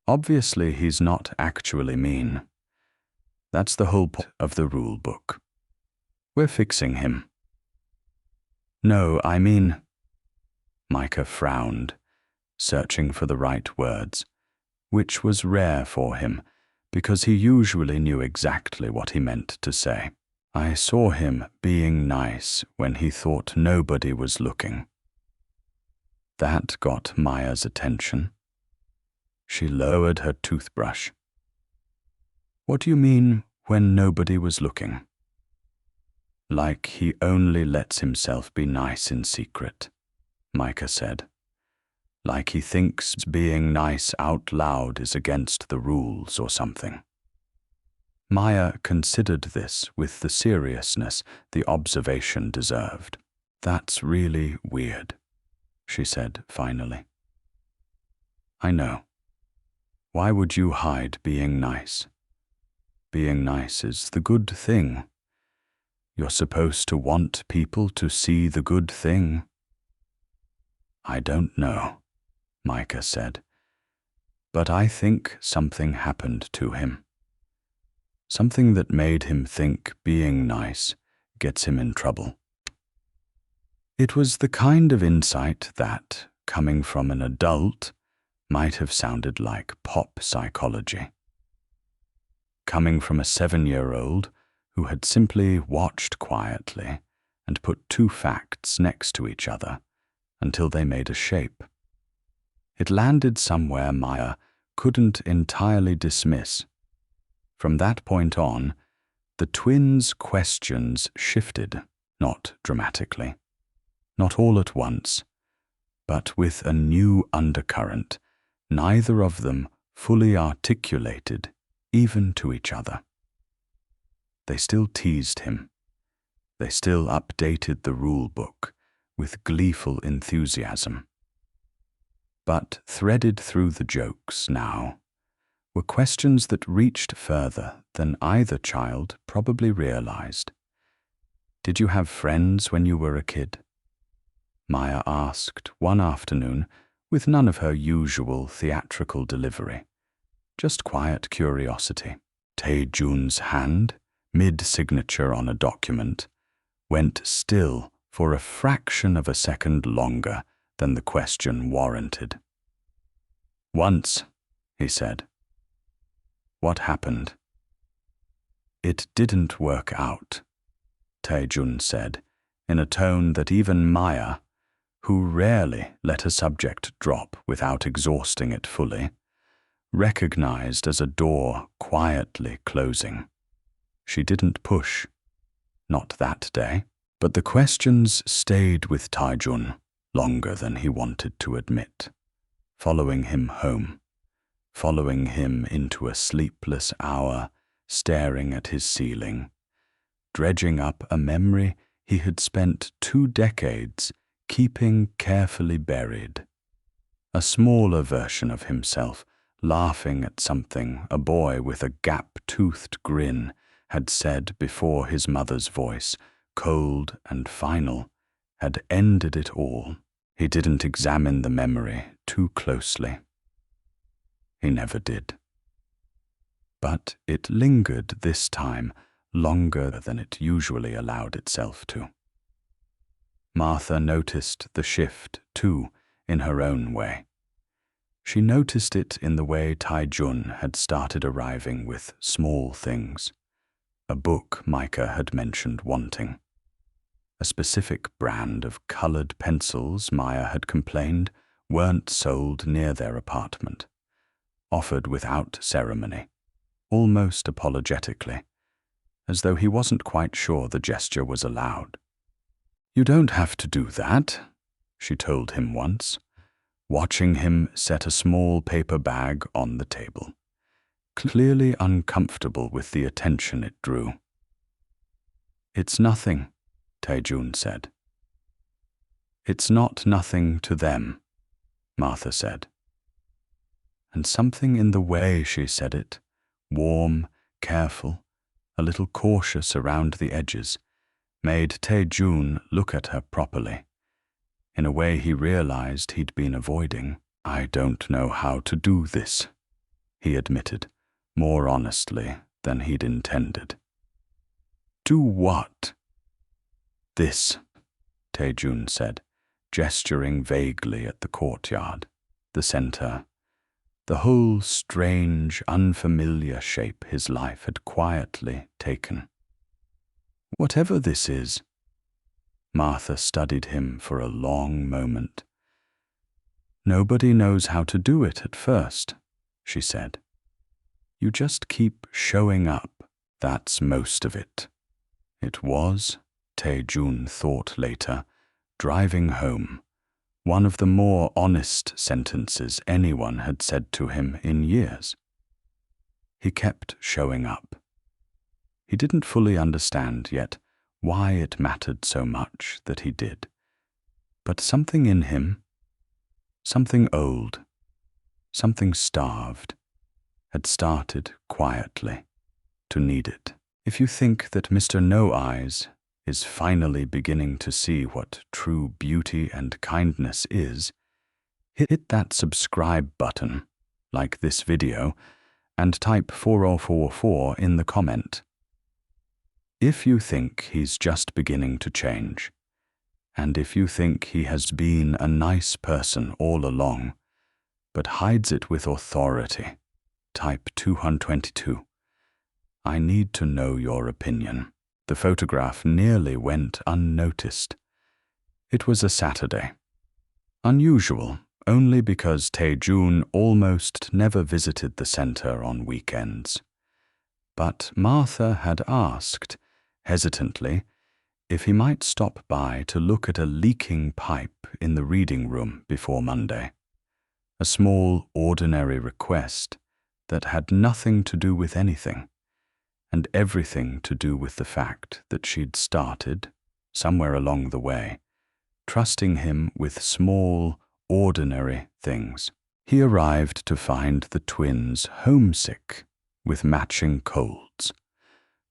"Obviously he's not actually mean. That's the whole point of the rule book. We're fixing him." "No, I mean—" Micah frowned, searching for the right words, which was rare for him because he usually knew exactly what he meant to say. "I saw him being nice when he thought nobody was looking." That got Maya's attention. She lowered her toothbrush. "What do you mean, when nobody was looking?" "Like he only lets himself be nice in secret," Micah said. "Like he thinks being nice out loud is against the rules or something." Maya considered this with the seriousness the observation deserved. "That's really weird," she said finally. "I know. Why would you hide being nice? Being nice is the good thing. You're supposed to want people to see the good thing." "I don't know," Micah said, "but I think something happened to him. Something that made him think being nice gets him in trouble." It was the kind of insight that, coming from an adult, might have sounded like pop psychology. Coming from a 7-year-old who had simply watched quietly and put 2 facts next to each other until they made a shape. It landed somewhere Maya couldn't entirely dismiss. From that point on, the twins' questions shifted, not dramatically, not all at once, but with a new undercurrent, neither of them fully articulated, even to each other. They still teased him. They still updated the rule book with gleeful enthusiasm. But threaded through the jokes now were questions that reached further than either child probably realized. "Did you have friends when you were a kid?" Maya asked one afternoon with none of her usual theatrical delivery, just quiet curiosity. Taejun's hand, mid-signature on a document, went still for a fraction of a second longer than the question warranted. "Once," he said. "What happened?" "It didn't work out," Taejun said, in a tone that even Maya, who rarely let a subject drop without exhausting it fully, recognized as a door quietly closing. She didn't push. Not that day. But the questions stayed with Taejun longer than he wanted to admit, following him home, following him into a sleepless hour, staring at his ceiling, dredging up a memory he had spent 2 decades keeping carefully buried. A smaller version of himself, laughing at something a boy with a gap-toothed grin had said before his mother's voice, cold and final, had ended it all. He didn't examine the memory too closely. He never did. But it lingered this time longer than it usually allowed itself to. Martha noticed the shift, too, in her own way. She noticed it in the way Tai-jun had started arriving with small things. A book Micah had mentioned wanting. A specific brand of colored pencils Maya had complained weren't sold near their apartment. Offered without ceremony, almost apologetically, as though he wasn't quite sure the gesture was allowed. "You don't have to do that," she told him once, watching him set a small paper bag on the table, clearly uncomfortable with the attention it drew. "It's nothing," Tai-jun said. "It's not nothing to them," Martha said. And something in the way she said it, warm, careful, a little cautious around the edges, made Tai-jun look at her properly, in a way he realized he'd been avoiding. "I don't know how to do this," he admitted, more honestly than he'd intended. "Do what?" "This," Tai-jun said, gesturing vaguely at the courtyard, the center, the whole strange, unfamiliar shape his life had quietly taken. "Whatever this is." Martha studied him for a long moment. "Nobody knows how to do it at first," she said. "You just keep showing up, that's most of it." It was, Tai-jun thought later, driving home, one of the more honest sentences anyone had said to him in years. He kept showing up. He didn't fully understand yet why it mattered so much that he did. But something in him, something old, something starved, had started quietly to need it. If you think that Mr. No-Eyes is finally beginning to see what true beauty and kindness is, hit that subscribe button, like this video, and type 4044 in the comment. If you think he's just beginning to change, and if you think he has been a nice person all along, but hides it with authority, type 222. I need to know your opinion. The photograph nearly went unnoticed. It was a Saturday. Unusual, only because Tai-jun almost never visited the center on weekends. But Martha had asked, hesitantly, if he might stop by to look at a leaking pipe in the reading room before Monday. A small, ordinary request that had nothing to do with anything, and everything to do with the fact that she'd started, somewhere along the way, trusting him with small, ordinary things. He arrived to find the twins homesick, with matching colds,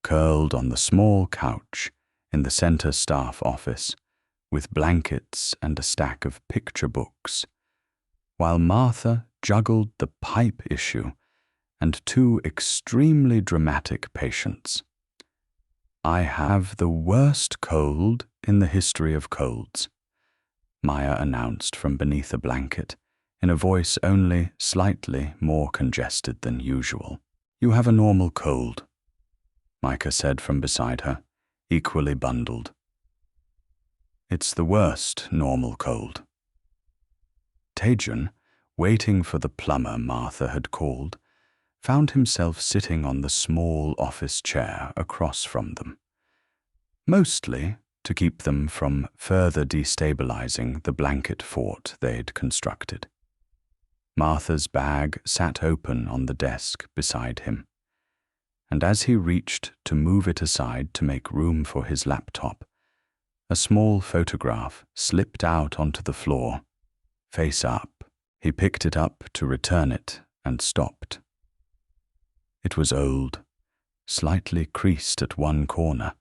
curled on the small couch in the center staff office, with blankets and a stack of picture books, while Martha juggled the pipe issue and two extremely dramatic patients. "I have the worst cold in the history of colds," Maya announced from beneath a blanket, in a voice only slightly more congested than usual. "You have a normal cold," Micah said from beside her, equally bundled. "It's the worst normal cold." Tai-jun, waiting for the plumber Martha had called, found himself sitting on the small office chair across from them, mostly to keep them from further destabilizing the blanket fort they'd constructed. Martha's bag sat open on the desk beside him, and as he reached to move it aside to make room for his laptop, a small photograph slipped out onto the floor, face up. He picked it up to return it and stopped. It was old, slightly creased at one corner,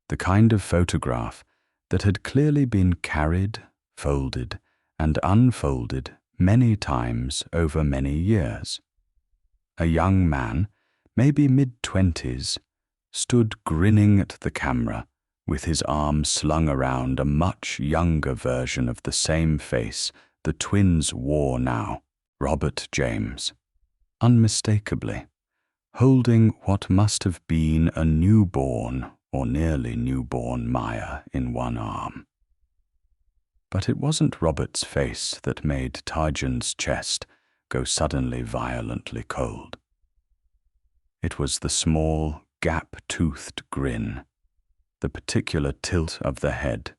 the kind of photograph that had clearly been carried, folded and unfolded many times over many years. A young man, maybe mid-20s, stood grinning at the camera with his arm slung around a much younger version of the same face the twins wore now, Robert James, unmistakably, holding what must have been a newborn or nearly newborn Maya in one arm. But it wasn't Robert's face that made Tajun's chest go suddenly violently cold. It was the small, gap-toothed grin, the particular tilt of the head,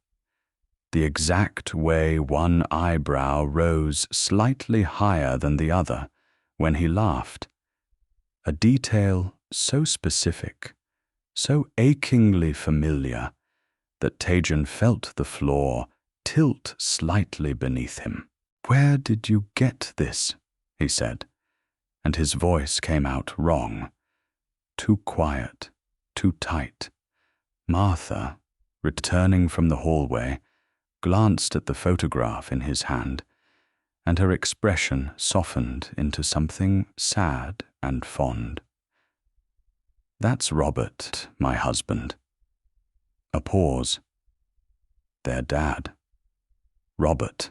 the exact way one eyebrow rose slightly higher than the other when he laughed, a detail so specific, so achingly familiar, that Tajun felt the floor tilt slightly beneath him. "Where did you get this?" he said, and his voice came out wrong, too quiet, too tight. Martha, returning from the hallway, glanced at the photograph in his hand, and her expression softened into something sad and fond. "That's Robert, my husband." A pause. "Their dad. Robert."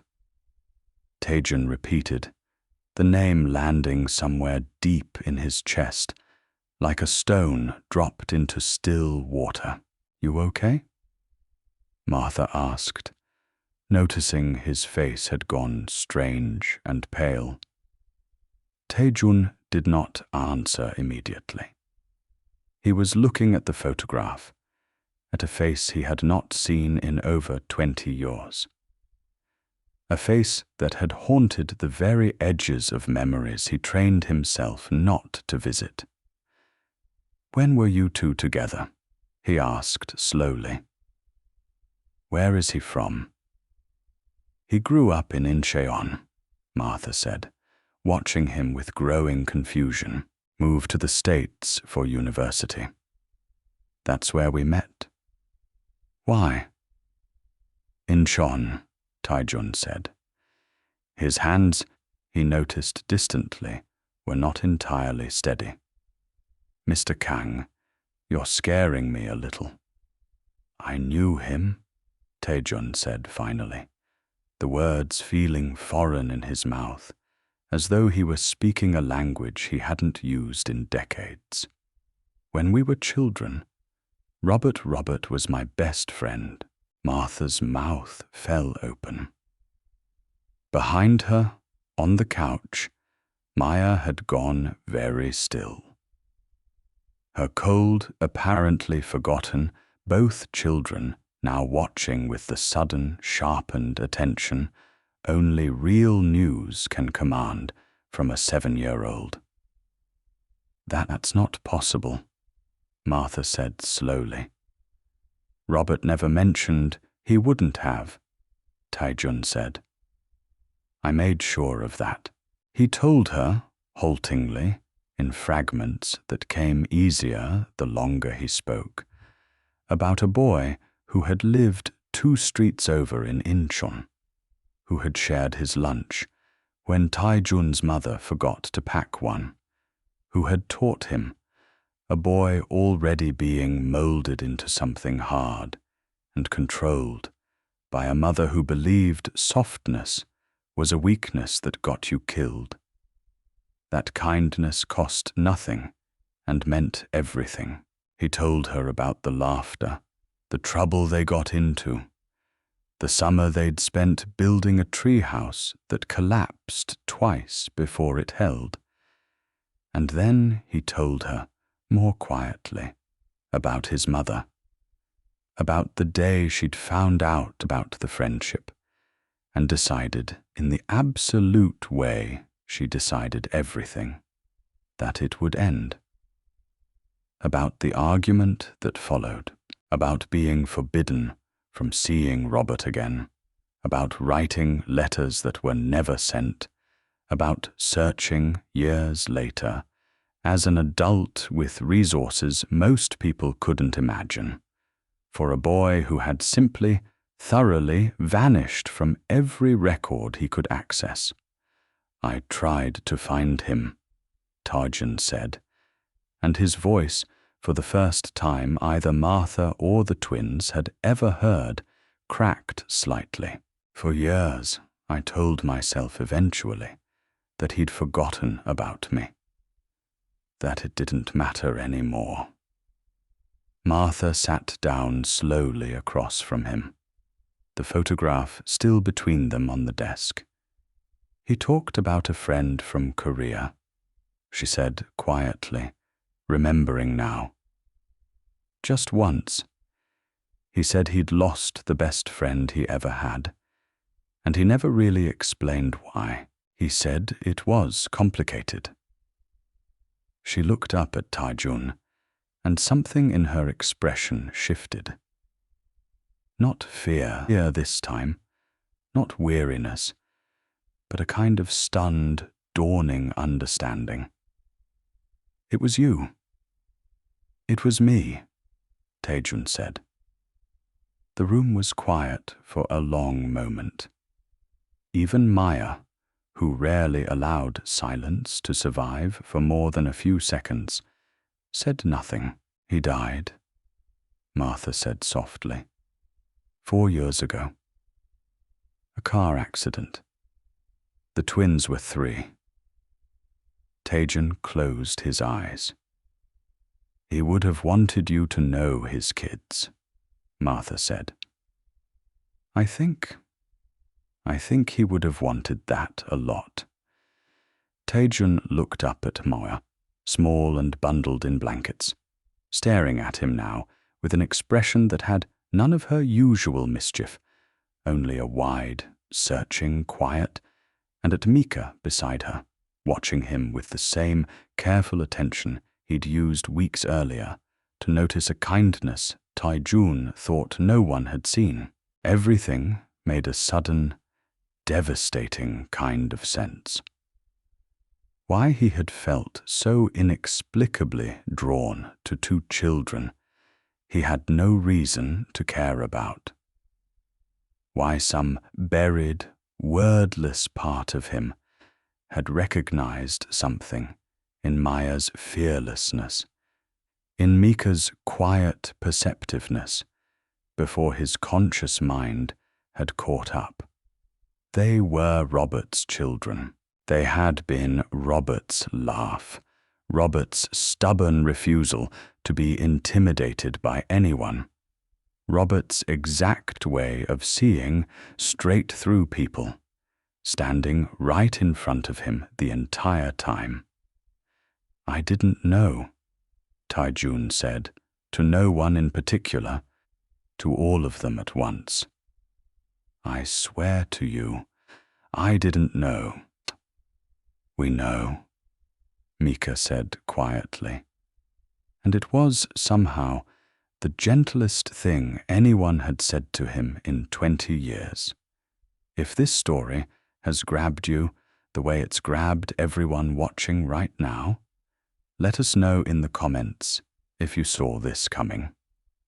Tajun repeated, the name landing somewhere deep in his chest, like a stone dropped into still water. "You okay?" Martha asked, noticing his face had gone strange and pale. Tajun did not answer immediately. He was looking at the photograph, at a face he had not seen in over 20 years. A face that had haunted the very edges of memories he trained himself not to visit. "When were you two together?" he asked slowly. "Where is he from?" "He grew up in Incheon," Martha said, watching him with growing confusion, move to the States for university. "That's where we met." "Why?" "Incheon," Tajun said. His hands, he noticed distantly, were not entirely steady. "Mr. Kang, you're scaring me a little." "I knew him," Tajun said finally, the words feeling foreign in his mouth, as though he were speaking a language he hadn't used in decades. "When we were children, Robert was my best friend." Martha's mouth fell open. Behind her, on the couch, Maya had gone very still. Her cold, apparently forgotten, both children now watching with the sudden, sharpened attention only real news can command from a 7-year-old. "That's not possible," Martha said slowly. "Robert never mentioned he wouldn't have," Tajun said. "I made sure of that." He told her, haltingly, in fragments that came easier the longer he spoke, about a boy who had lived 2 streets over in Incheon, who had shared his lunch when Tajun's mother forgot to pack one, who had taught him, a boy already being molded into something hard and controlled by a mother who believed softness was a weakness that got you killed. That kindness cost nothing and meant everything. He told her about the laughter, the trouble they got into, the summer they'd spent building a treehouse that collapsed twice before it held. And then he told her, more quietly, about his mother, about the day she'd found out about the friendship and decided, in the absolute way she decided everything, that it would end. About the argument that followed, about being forbidden from seeing Robert again, about writing letters that were never sent, about searching years later, as an adult with resources most people couldn't imagine, for a boy who had simply thoroughly vanished from every record he could access. I tried to find him, Tarjan said, and his voice, for the first time either Martha or the twins had ever heard, cracked slightly. For years, I told myself eventually that he'd forgotten about me, that it didn't matter anymore. Martha sat down slowly across from him, the photograph still between them on the desk. He talked about a friend from Korea, she said quietly, remembering now. Just once. He said he'd lost the best friend he ever had, and he never really explained why. He said it was complicated. She looked up at Taijun, and something in her expression shifted. Not fear this time, not weariness, but a kind of stunned, dawning understanding. It was you. It was me, Taijun said. The room was quiet for a long moment. Even Maya, who rarely allowed silence to survive for more than a few seconds, said nothing. He died, Martha said softly. 4 years ago. A car accident. The twins were 3. Taijun closed his eyes. He would have wanted you to know his kids, Martha said. I think he would have wanted that a lot. Taijun looked up at Moya, small and bundled in blankets, staring at him now with an expression that had none of her usual mischief, only a wide, searching quiet, and at Mika beside her, watching him with the same careful attention he'd used weeks earlier to notice a kindness Taijun thought no one had seen. Everything made a sudden, devastating kind of sense. Why he had felt so inexplicably drawn to 2 children he had no reason to care about. Why some buried, wordless part of him had recognized something in Maya's fearlessness, in Mika's quiet perceptiveness, before his conscious mind had caught up. They were Robert's children. They had been Robert's laugh, Robert's stubborn refusal to be intimidated by anyone, Robert's exact way of seeing straight through people, standing right in front of him the entire time. I didn't know, Taijun said, to no one in particular, to all of them at once. I swear to you, I didn't know. We know, Mika said quietly, and it was somehow the gentlest thing anyone had said to him in 20 years. If this story has grabbed you the way it's grabbed everyone watching right now, let us know in the comments if you saw this coming.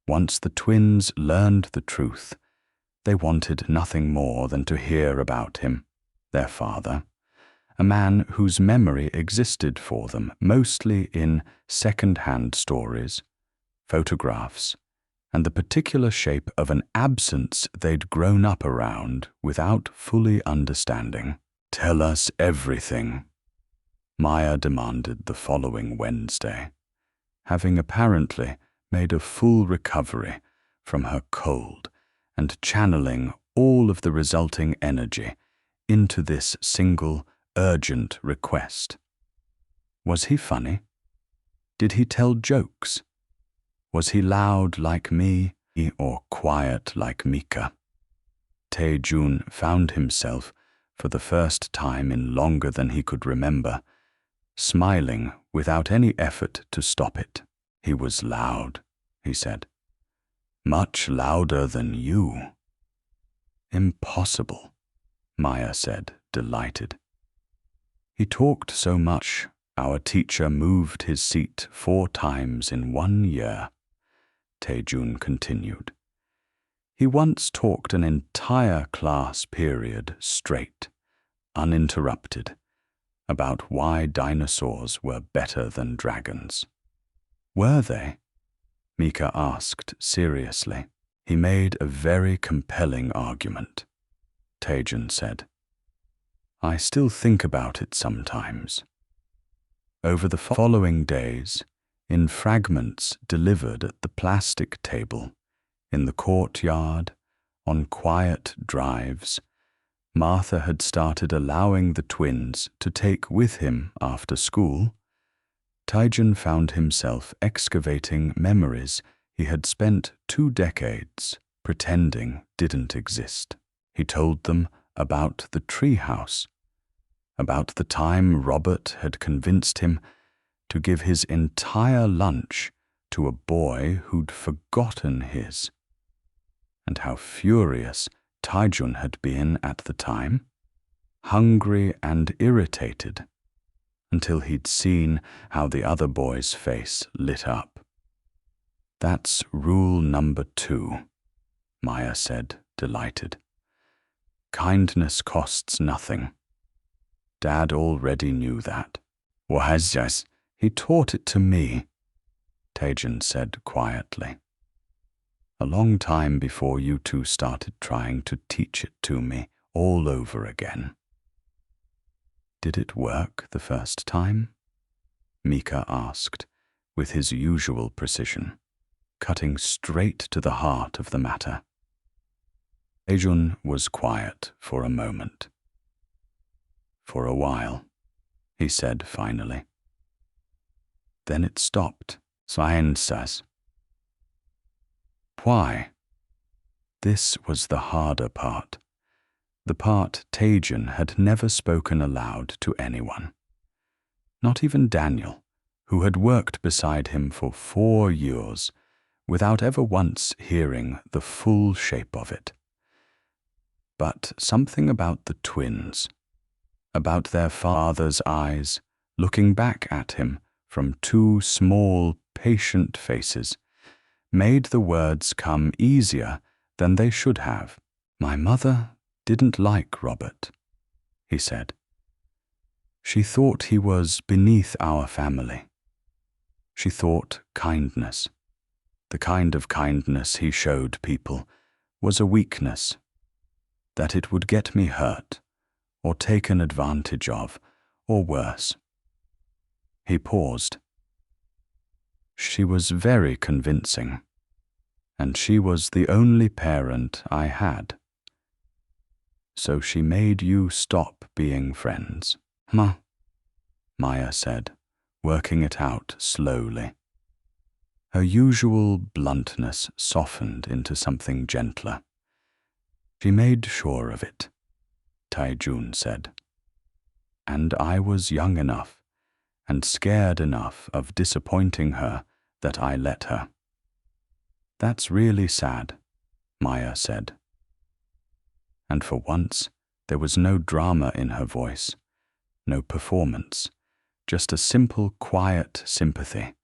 Once the twins learned the truth, they wanted nothing more than to hear about him, their father, a man whose memory existed for them mostly in second-hand stories, photographs, and the particular shape of an absence they'd grown up around without fully understanding. Tell us everything, Maya demanded the following Wednesday, having apparently made a full recovery from her cold and channeling all of the resulting energy into this single, urgent request. Was he funny? Did he tell jokes? Was he loud like me or quiet like Mika? Taijun found himself, for the first time in longer than he could remember, smiling without any effort to stop it. He was loud, he said. Much louder than you. Impossible, Maya said, delighted. He talked so much, our teacher moved his seat 4 times in 1 year, Taijun continued. He once talked an entire class period straight, uninterrupted, about why dinosaurs were better than dragons. Were they? Mika asked seriously. He made a very compelling argument, Taejun said. I still think about it sometimes. Over the following days, in fragments delivered at the plastic table, in the courtyard, on quiet drives, Martha had started allowing the twins to take with him after school. Taejun found himself excavating memories he had spent 2 decades pretending didn't exist. He told them about the treehouse, about the time Robert had convinced him to give his entire lunch to a boy who'd forgotten his, and how furious Taejun had been at the time, hungry and irritated, until he'd seen how the other boy's face lit up. That's rule number 2, Maya said, delighted. Kindness costs nothing. Dad already knew that. Wahazjas, he taught it to me, Taejun said quietly. A long time before you two started trying to teach it to me all over again. Did it work the first time? Mika asked, with his usual precision, cutting straight to the heart of the matter. Taejun was quiet for a moment. For a while, he said finally. Then it stopped. Sciences. Why? This was the harder part. The part Taejun had never spoken aloud to anyone. Not even Daniel, who had worked beside him for 4 years, without ever once hearing the full shape of it. But something about the twins, about their father's eyes, looking back at him from 2 small, patient faces, made the words come easier than they should have. My mother didn't like Robert, he said. She thought he was beneath our family. She thought kindness, the kind of kindness he showed people, was a weakness, that it would get me hurt, or taken advantage of, or worse. He paused. She was very convincing, and she was the only parent I had. So she made you stop being friends. Ma, Maya said, working it out slowly. Her usual bluntness softened into something gentler. She made sure of it, Taejun said. And I was young enough and scared enough of disappointing her that I let her. That's really sad, Maya said. And for once, there was no drama in her voice, no performance, just a simple, quiet sympathy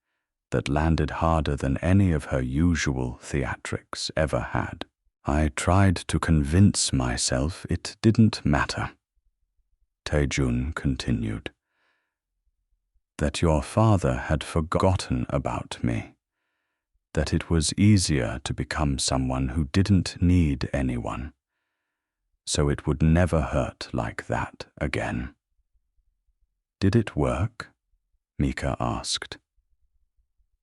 that landed harder than any of her usual theatrics ever had. I tried to convince myself it didn't matter, Taejun continued, that your father had forgotten about me, that it was easier to become someone who didn't need anyone, so it would never hurt like that again. Did it work? Mika asked.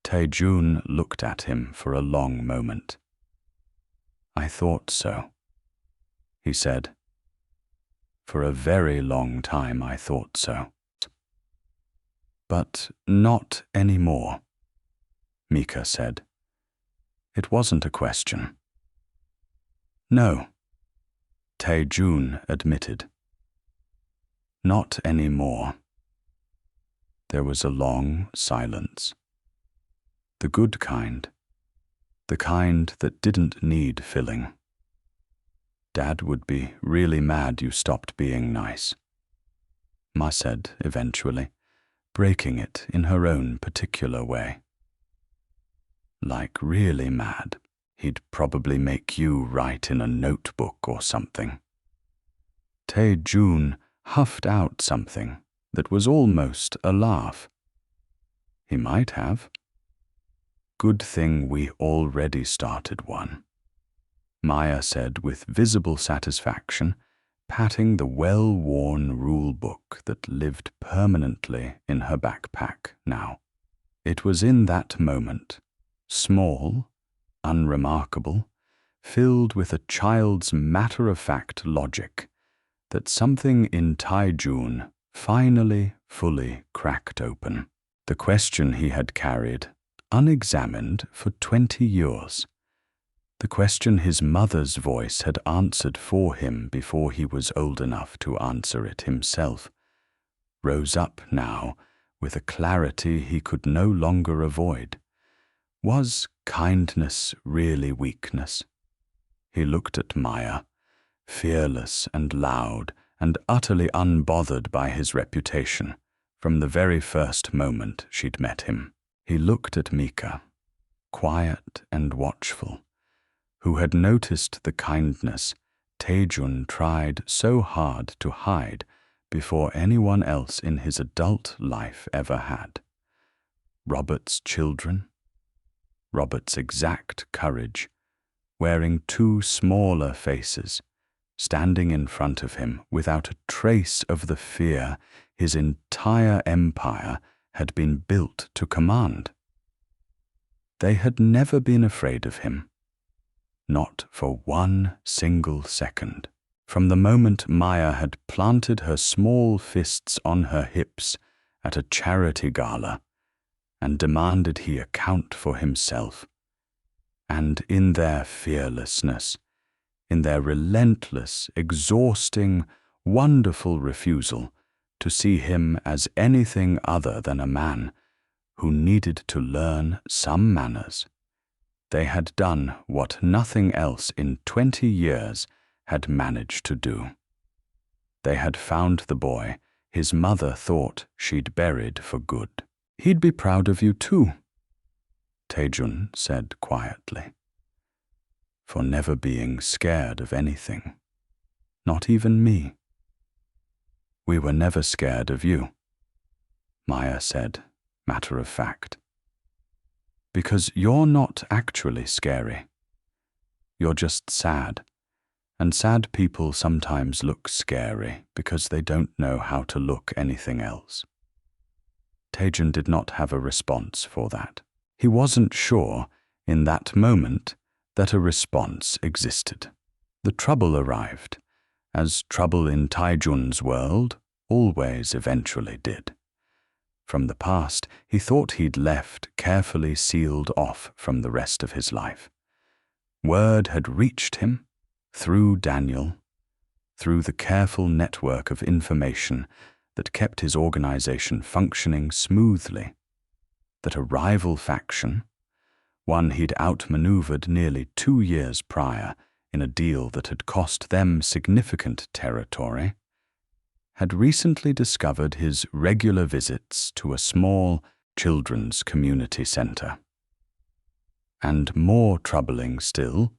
Taejun looked at him for a long moment. I thought so, he said. For a very long time I thought so. But not anymore, Mika said. It wasn't a question. No, Taejun admitted. Not anymore. There was a long silence. The good kind. The kind that didn't need filling. Dad would be really mad you stopped being nice, Ma said eventually, breaking it in her own particular way. Like really mad. He'd probably make you write in a notebook or something. Tae-jun huffed out something that was almost a laugh. He might have. Good thing we already started one, Maya said with visible satisfaction, patting the well-worn rule book that lived permanently in her backpack now. It was in that moment, small, unremarkable, filled with a child's matter-of-fact logic, that something in Tae-jun finally fully cracked open. The question he had carried, unexamined for 20 years. The question his mother's voice had answered for him before he was old enough to answer it himself, rose up now with a clarity he could no longer avoid. Was kindness really weakness? He looked at Maya, fearless and loud and utterly unbothered by his reputation, from the very first moment she'd met him. He looked at Mika, quiet and watchful, who had noticed the kindness Tae-jun tried so hard to hide before anyone else in his adult life ever had. Robert's children, Robert's exact courage, wearing two smaller faces, standing in front of him without a trace of the fear his entire empire had been built to command. They had never been afraid of him. Not for one single second. From the moment Maya had planted her small fists on her hips at a charity gala and demanded he account for himself, and in their fearlessness, in their relentless, exhausting, wonderful refusal to see him as anything other than a man who needed to learn some manners, they had done what nothing else in 20 years had managed to do. They had found the boy his mother thought she'd buried for good. He'd be proud of you too, Tae-jun said quietly, for never being scared of anything, not even me. We were never scared of you, Maya said, matter of fact. Because you're not actually scary. You're just sad, and sad people sometimes look scary because they don't know how to look anything else. Tae-jun did not have a response for that. He wasn't sure, in that moment, that a response existed. The trouble arrived, as trouble in Tae-jun's world always eventually did. From the past, he thought he'd left carefully sealed off from the rest of his life. Word had reached him, through Daniel, through the careful network of information that kept his organization functioning smoothly, that a rival faction, one he'd outmaneuvered nearly 2 years prior in a deal that had cost them significant territory, had recently discovered his regular visits to a small children's community center. And more troubling still,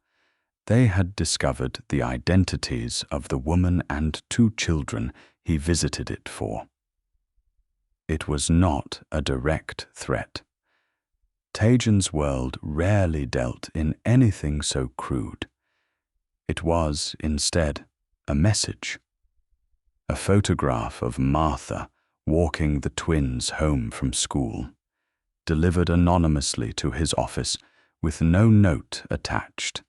they had discovered the identities of the woman and 2 children he visited it for. It was not a direct threat. Tae-jun's world rarely dealt in anything so crude. It was, instead, a message. A photograph of Martha walking the twins home from school, delivered anonymously to his office with no note attached,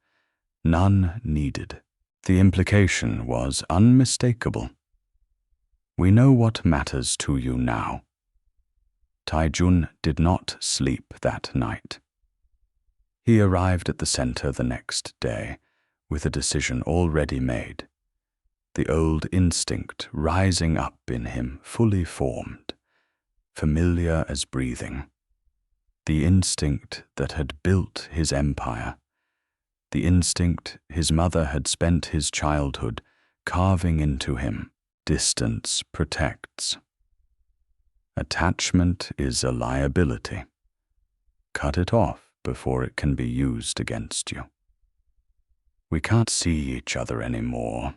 none needed. The implication was unmistakable. We know what matters to you now. Tae-jun did not sleep that night. He arrived at the center the next day with a decision already made. The old instinct rising up in him fully formed, familiar as breathing. The instinct that had built his empire. The instinct his mother had spent his childhood carving into him. Distance protects. Attachment is a liability. Cut it off before it can be used against you. We can't see each other anymore,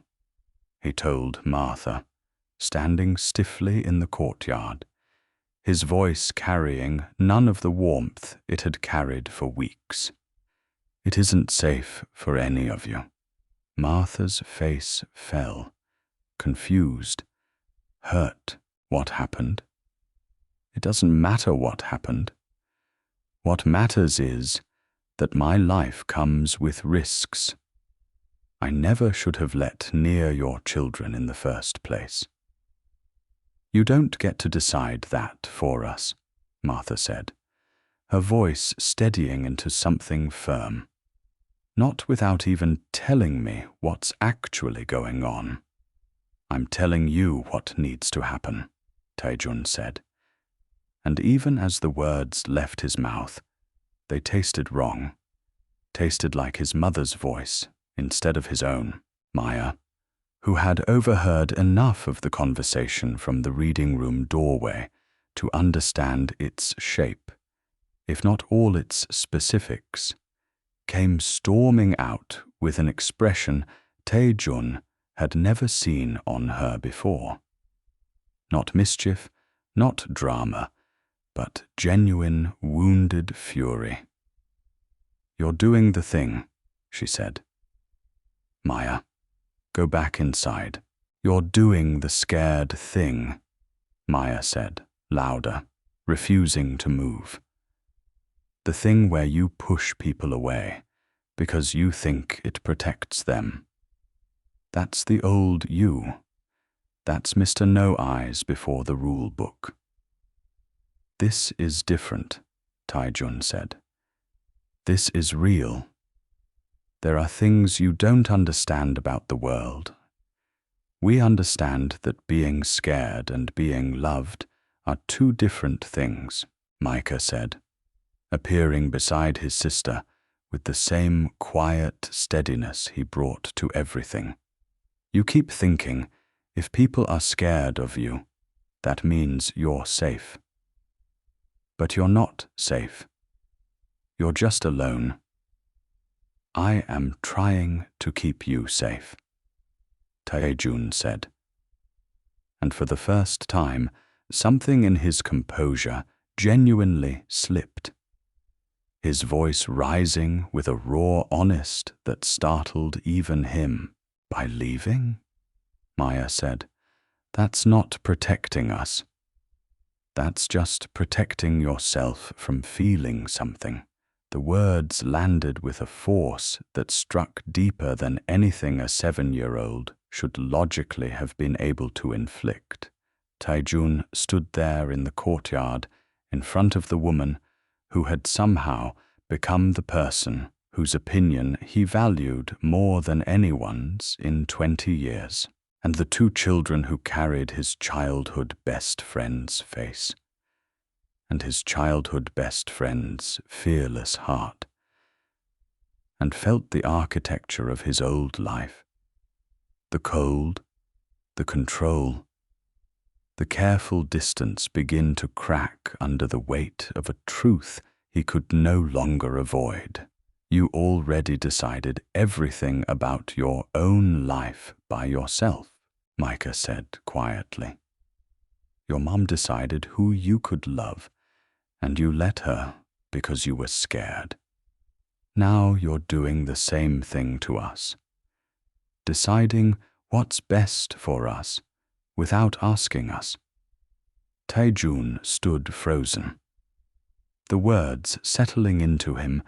he told Martha, standing stiffly in the courtyard, his voice carrying none of the warmth it had carried for weeks. It isn't safe for any of you. Martha's face fell, confused, hurt. What happened? It doesn't matter what happened. What matters is that my life comes with risks. I never should have let near your children in the first place. You don't get to decide that for us, Martha said, her voice steadying into something firm. Not without even telling me what's actually going on. I'm telling you what needs to happen, Taejun said. And even as the words left his mouth, they tasted wrong, tasted like his mother's voice instead of his own. Maya, who had overheard enough of the conversation from the reading room doorway to understand its shape, if not all its specifics, came storming out with an expression Taejun had never seen on her before. Not mischief, not drama, but genuine wounded fury. You're doing the thing, she said. Maya, go back inside. You're doing the scared thing, Maya said, louder, refusing to move. The thing where you push people away because you think it protects them. That's the old you. That's Mr. No Eyes before the rule book. This is different, Taejun said. This is real. There are things you don't understand about the world. We understand that being scared and being loved are two different things, Micah said, appearing beside his sister with the same quiet steadiness he brought to everything. You keep thinking, if people are scared of you, that means you're safe. But you're not safe. You're just alone. I am trying to keep you safe, Taejun said. And for the first time, something in his composure genuinely slipped. His voice rising with a raw honest that startled even him. By leaving? Maya said. That's not protecting us. That's just protecting yourself from feeling something. The words landed with a force that struck deeper than anything a 7-year-old should logically have been able to inflict. Taejun stood there in the courtyard in front of the woman who had somehow become the person whose opinion he valued more than anyone's in 20 years, and the two children who carried his childhood best friend's face, and his childhood best friend's fearless heart, and felt the architecture of his old life, the cold, the control, the careful distance begin to crack under the weight of a truth he could no longer avoid. You already decided everything about your own life by yourself, Micah said quietly. Your mom decided who you could love, and you let her because you were scared. Now you're doing the same thing to us, deciding what's best for us without asking us. Taejun stood frozen, the words settling into him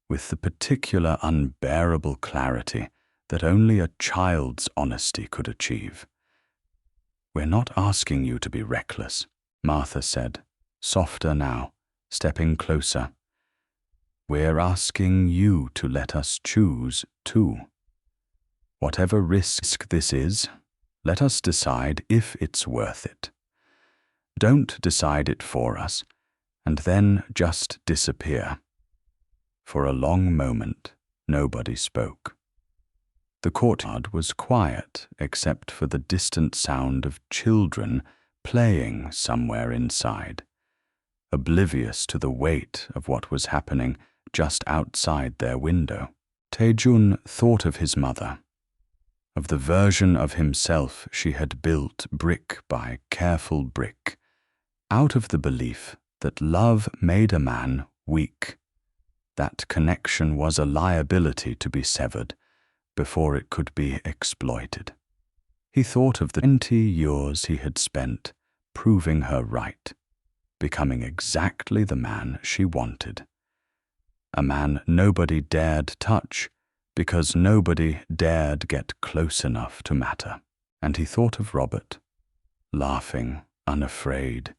with the particular unbearable clarity that only a child's honesty could achieve. We're not asking you to be reckless, Martha said, softer now, stepping closer. We're asking you to let us choose too. Whatever risk this is, let us decide if it's worth it. Don't decide it for us, and then just disappear. For a long moment, nobody spoke. The courtyard was quiet except for the distant sound of children playing somewhere inside, oblivious to the weight of what was happening just outside their window. Taejun thought of his mother, of the version of himself she had built brick by careful brick, out of the belief that love made a man weak. That connection was a liability to be severed before it could be exploited. He thought of the 20 years he had spent proving her right, becoming exactly the man she wanted. A man nobody dared touch because nobody dared get close enough to matter. And he thought of Robert, laughing, unafraid,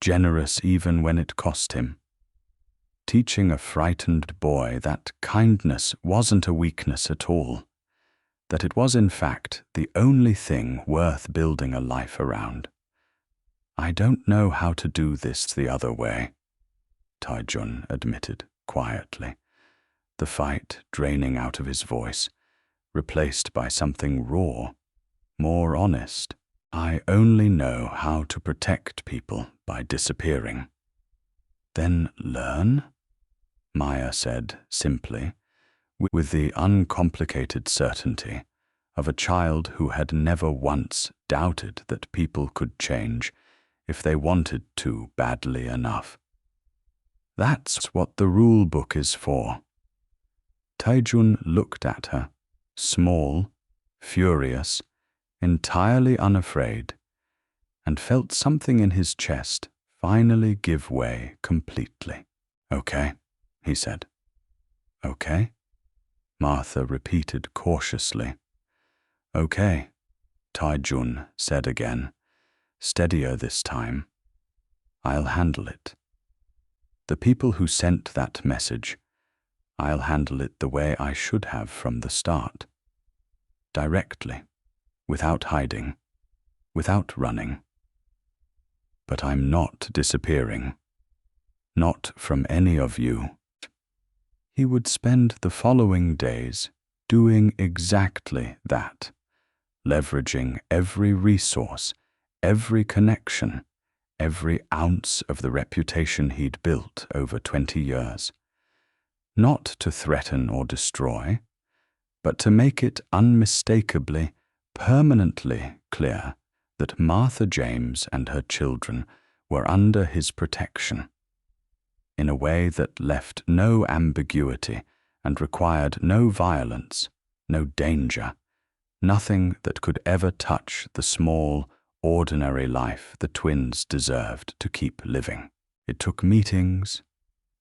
generous even when it cost him, teaching a frightened boy that kindness wasn't a weakness at all, that it was in fact the only thing worth building a life around. "I don't know how to do this the other way," Taejun admitted quietly, the fight draining out of his voice, replaced by something raw, more honest. "I only know how to protect people by disappearing." "Then learn?" Maya said simply, with the uncomplicated certainty of a child who had never once doubted that people could change if they wanted to badly enough. "That's what the rule book is for." Taejun looked at her, small, furious, entirely unafraid, and felt something in his chest finally give way completely. "Okay," he said. "Okay?" Martha repeated cautiously. "Okay," Taejun said again, steadier this time. "I'll handle it. The people who sent that message, I'll handle it the way I should have from the start. Directly, without hiding, without running. But I'm not disappearing. Not from any of you." He would spend the following days doing exactly that, leveraging every resource, every connection, every ounce of the reputation he'd built over 20 years. Not to threaten or destroy, but to make it unmistakably, permanently clear that Martha James and her children were under his protection, in a way that left no ambiguity and required no violence, no danger, nothing that could ever touch the small, ordinary life the twins deserved to keep living. It took meetings,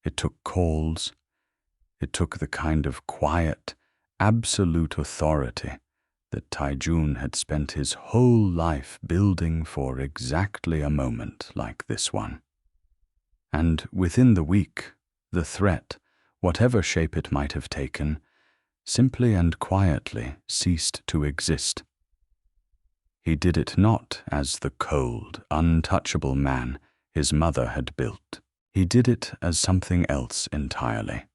it took calls, it took the kind of quiet, absolute authority that Taejun had spent his whole life building for exactly a moment like this one. And within the week, the threat, whatever shape it might have taken, simply and quietly ceased to exist. He did it not as the cold, untouchable man his mother had built. He did it as something else entirely.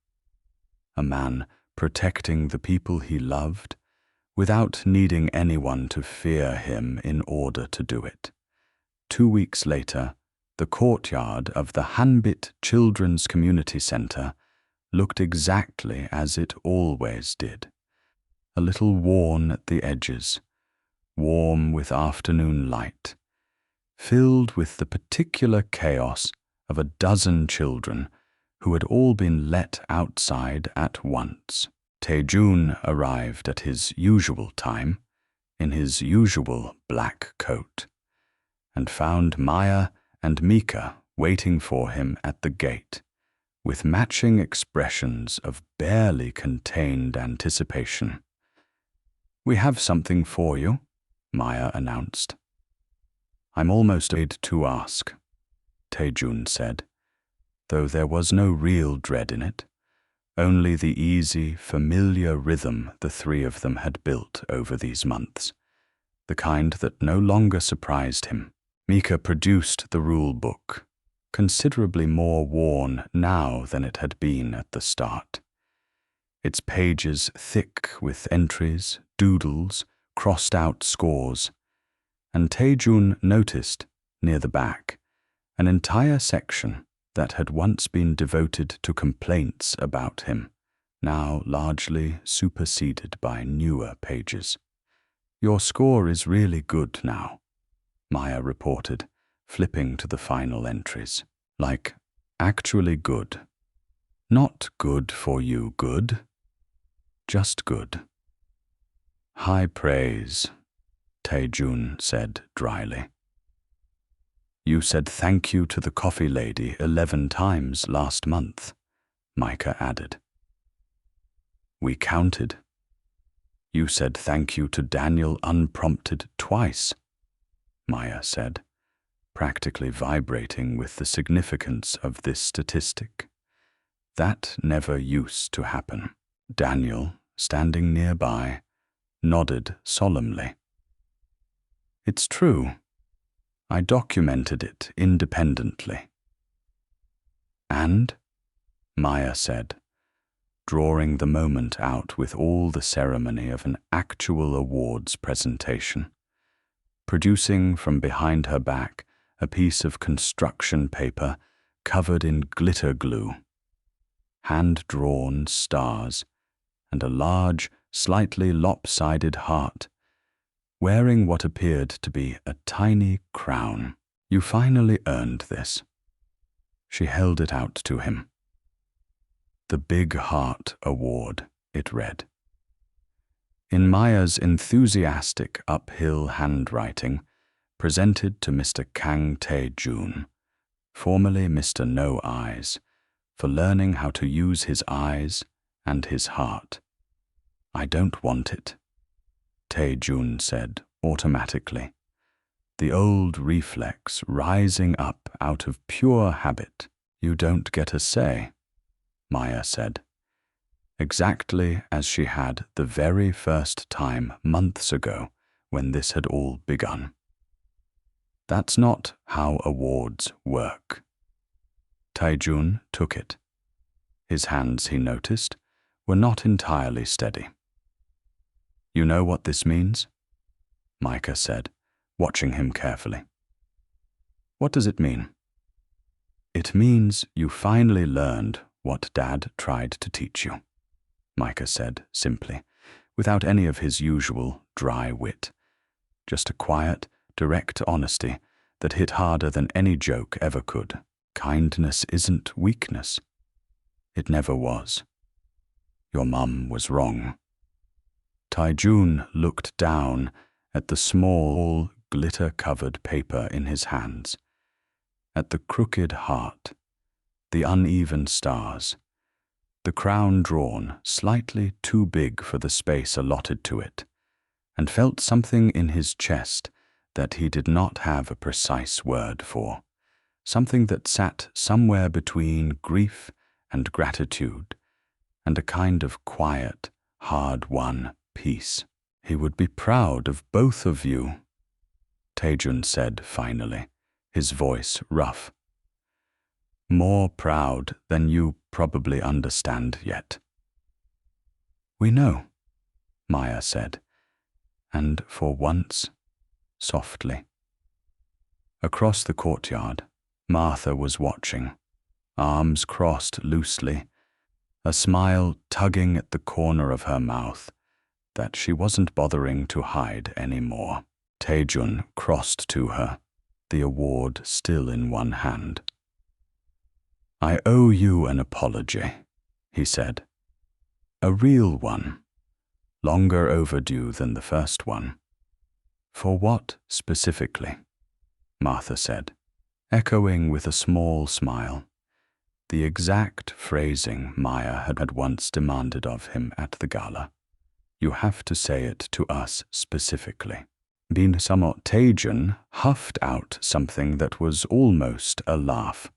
A man protecting the people he loved without needing anyone to fear him in order to do it. 2 weeks later, the courtyard of the Hanbit Children's Community Center looked exactly as it always did, a little worn at the edges, warm with afternoon light, filled with the particular chaos of a dozen children who had all been let outside at once. Taejun arrived at his usual time, in his usual black coat, and found Maya and Mika waiting for him at the gate, with matching expressions of barely contained anticipation. "We have something for you," Maya announced. "I'm almost afraid to ask," Taejun said, though there was no real dread in it, only the easy, familiar rhythm the three of them had built over these months, the kind that no longer surprised him. Mika produced the rule book, considerably more worn now than it had been at the start. Its pages thick with entries, doodles, crossed-out scores, and Taejun noticed, near the back, an entire section that had once been devoted to complaints about him, now largely superseded by newer pages. "Your score is really good now," Maya reported, flipping to the final entries. "Like, actually good. Not good for you good, just good." "High praise," Tae-jun said dryly. "You said thank you to the coffee lady 11 times last month," Micah added. "We counted. You said thank you to Daniel unprompted twice," Maya said, practically vibrating with the significance of this statistic. "That never used to happen." Daniel, standing nearby, nodded solemnly. "It's true. I documented it independently." "And?" Maya said, drawing the moment out with all the ceremony of an actual awards presentation, producing from behind her back a piece of construction paper covered in glitter glue, hand-drawn stars, and a large, slightly lopsided heart, wearing what appeared to be a tiny crown. "You finally earned this." She held it out to him. "The Big Heart Award," it read. In Maya's enthusiastic uphill handwriting, presented to Mr. Kang Tae-jun, formerly Mr. No Eyes, for learning how to use his eyes and his heart. "I don't want it," Tae-jun said automatically, the old reflex rising up out of pure habit. "You don't get a say," Maya said, exactly as she had the very first time months ago when this had all begun. "That's not how awards work." Tae-jun took it. His hands, he noticed, were not entirely steady. "You know what this means?" Micah said, watching him carefully. "What does it mean?" "It means you finally learned what Dad tried to teach you," Micah said simply, without any of his usual dry wit. Just a quiet, direct honesty that hit harder than any joke ever could. "Kindness isn't weakness. It never was. Your mum was wrong." Tae-jun looked down at the small, glitter-covered paper in his hands, at the crooked heart, the uneven stars, the crown drawn slightly too big for the space allotted to it, and felt something in his chest that he did not have a precise word for, something that sat somewhere between grief and gratitude, and a kind of quiet, hard-won peace. "He would be proud of both of you," Tae-jun said finally, his voice rough. "More proud than you probably understand yet." "We know," Maya said, and for once, softly. Across the courtyard, Martha was watching, arms crossed loosely, a smile tugging at the corner of her mouth that she wasn't bothering to hide anymore. Tae-jun crossed to her, the award still in one hand. "I owe you an apology," he said. "A real one, longer overdue than the first one." "For what specifically?" Martha said, echoing with a small smile the exact phrasing Maya had once demanded of him at the gala. "You have to say it to us specifically." Being somewhat Tae-jun huffed out something that was almost a laugh.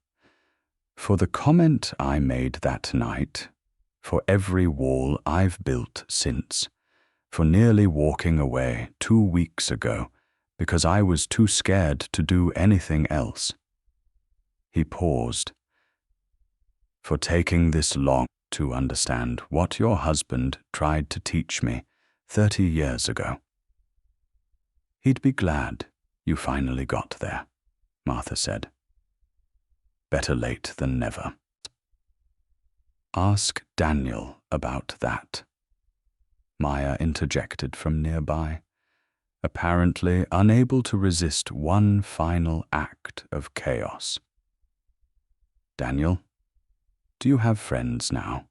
"For the comment I made that night, for every wall I've built since, for nearly walking away 2 weeks ago because I was too scared to do anything else." He paused. "For taking this long to understand what your husband tried to teach me 30 years ago." "He'd be glad you finally got there," Martha said. "Better late than never." Ask Daniel about that, Maya interjected from nearby, apparently unable to resist one final act of chaos. Daniel, do you have friends now?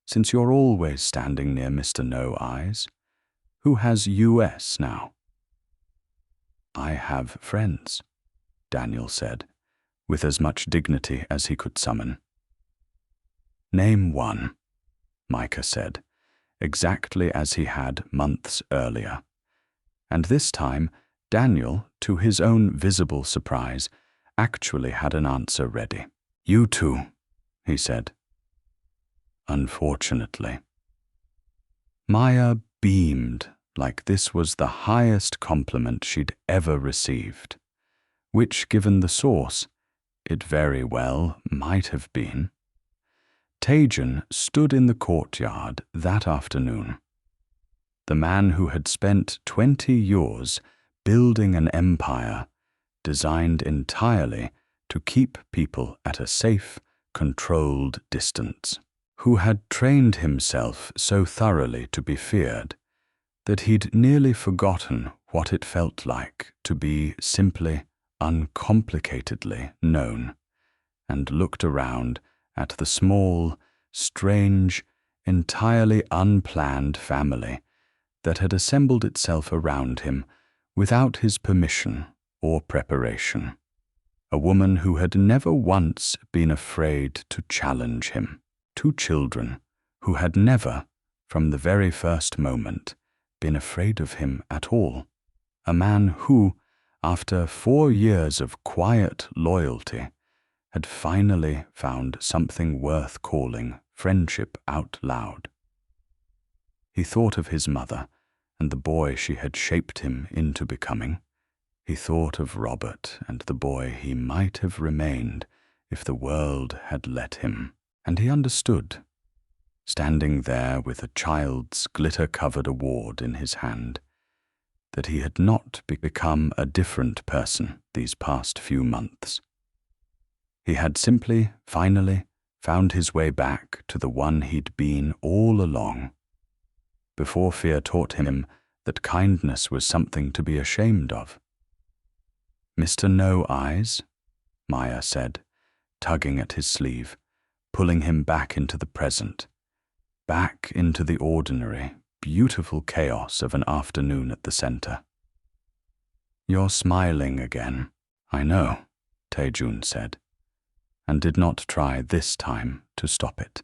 Since you're always standing near Mr. No Eyes, who has US now? I have friends, Daniel said, with as much dignity as he could summon. Name one, Micah said, exactly as he had months earlier. And this time, Daniel, to his own visible surprise, actually had an answer ready. You too, he said. Unfortunately. Maya beamed like this was the highest compliment she'd ever received, which, given the source, it very well might have been. Tejan stood in the courtyard that afternoon. The man who had spent 20 years building an empire designed entirely to keep people at a safe, controlled distance, who had trained himself so thoroughly to be feared that he'd nearly forgotten what it felt like to be simply, uncomplicatedly known, and looked around at the small, strange, entirely unplanned family that had assembled itself around him without his permission or preparation. A woman who had never once been afraid to challenge him. 2 children who had never, from the very first moment, been afraid of him at all. A man who, after 4 years of quiet loyalty, had finally found something worth calling friendship out loud. He thought of his mother and the boy she had shaped him into becoming. He thought of Robert and the boy he might have remained if the world had let him. And he understood, standing there with a child's glitter-covered award in his hand, that he had not become a different person these past few months. He had simply, finally, found his way back to the one he'd been all along, before fear taught him that kindness was something to be ashamed of. Mr. No Eyes, Maya said, tugging at his sleeve, pulling him back into the present, back into the ordinary, beautiful chaos of an afternoon at the center. You're smiling again, I know, Taejun said, and did not try this time to stop it.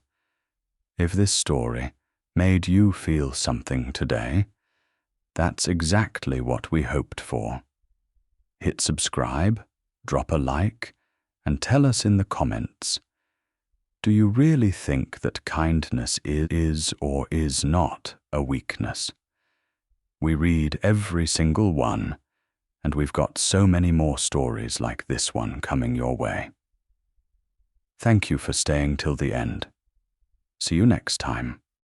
If this story made you feel something today, that's exactly what we hoped for. Hit subscribe, drop a like, and tell us in the comments, do you really think that kindness is or is not a weakness? We read every single one, and we've got so many more stories like this one coming your way. Thank you for staying till the end. See you next time.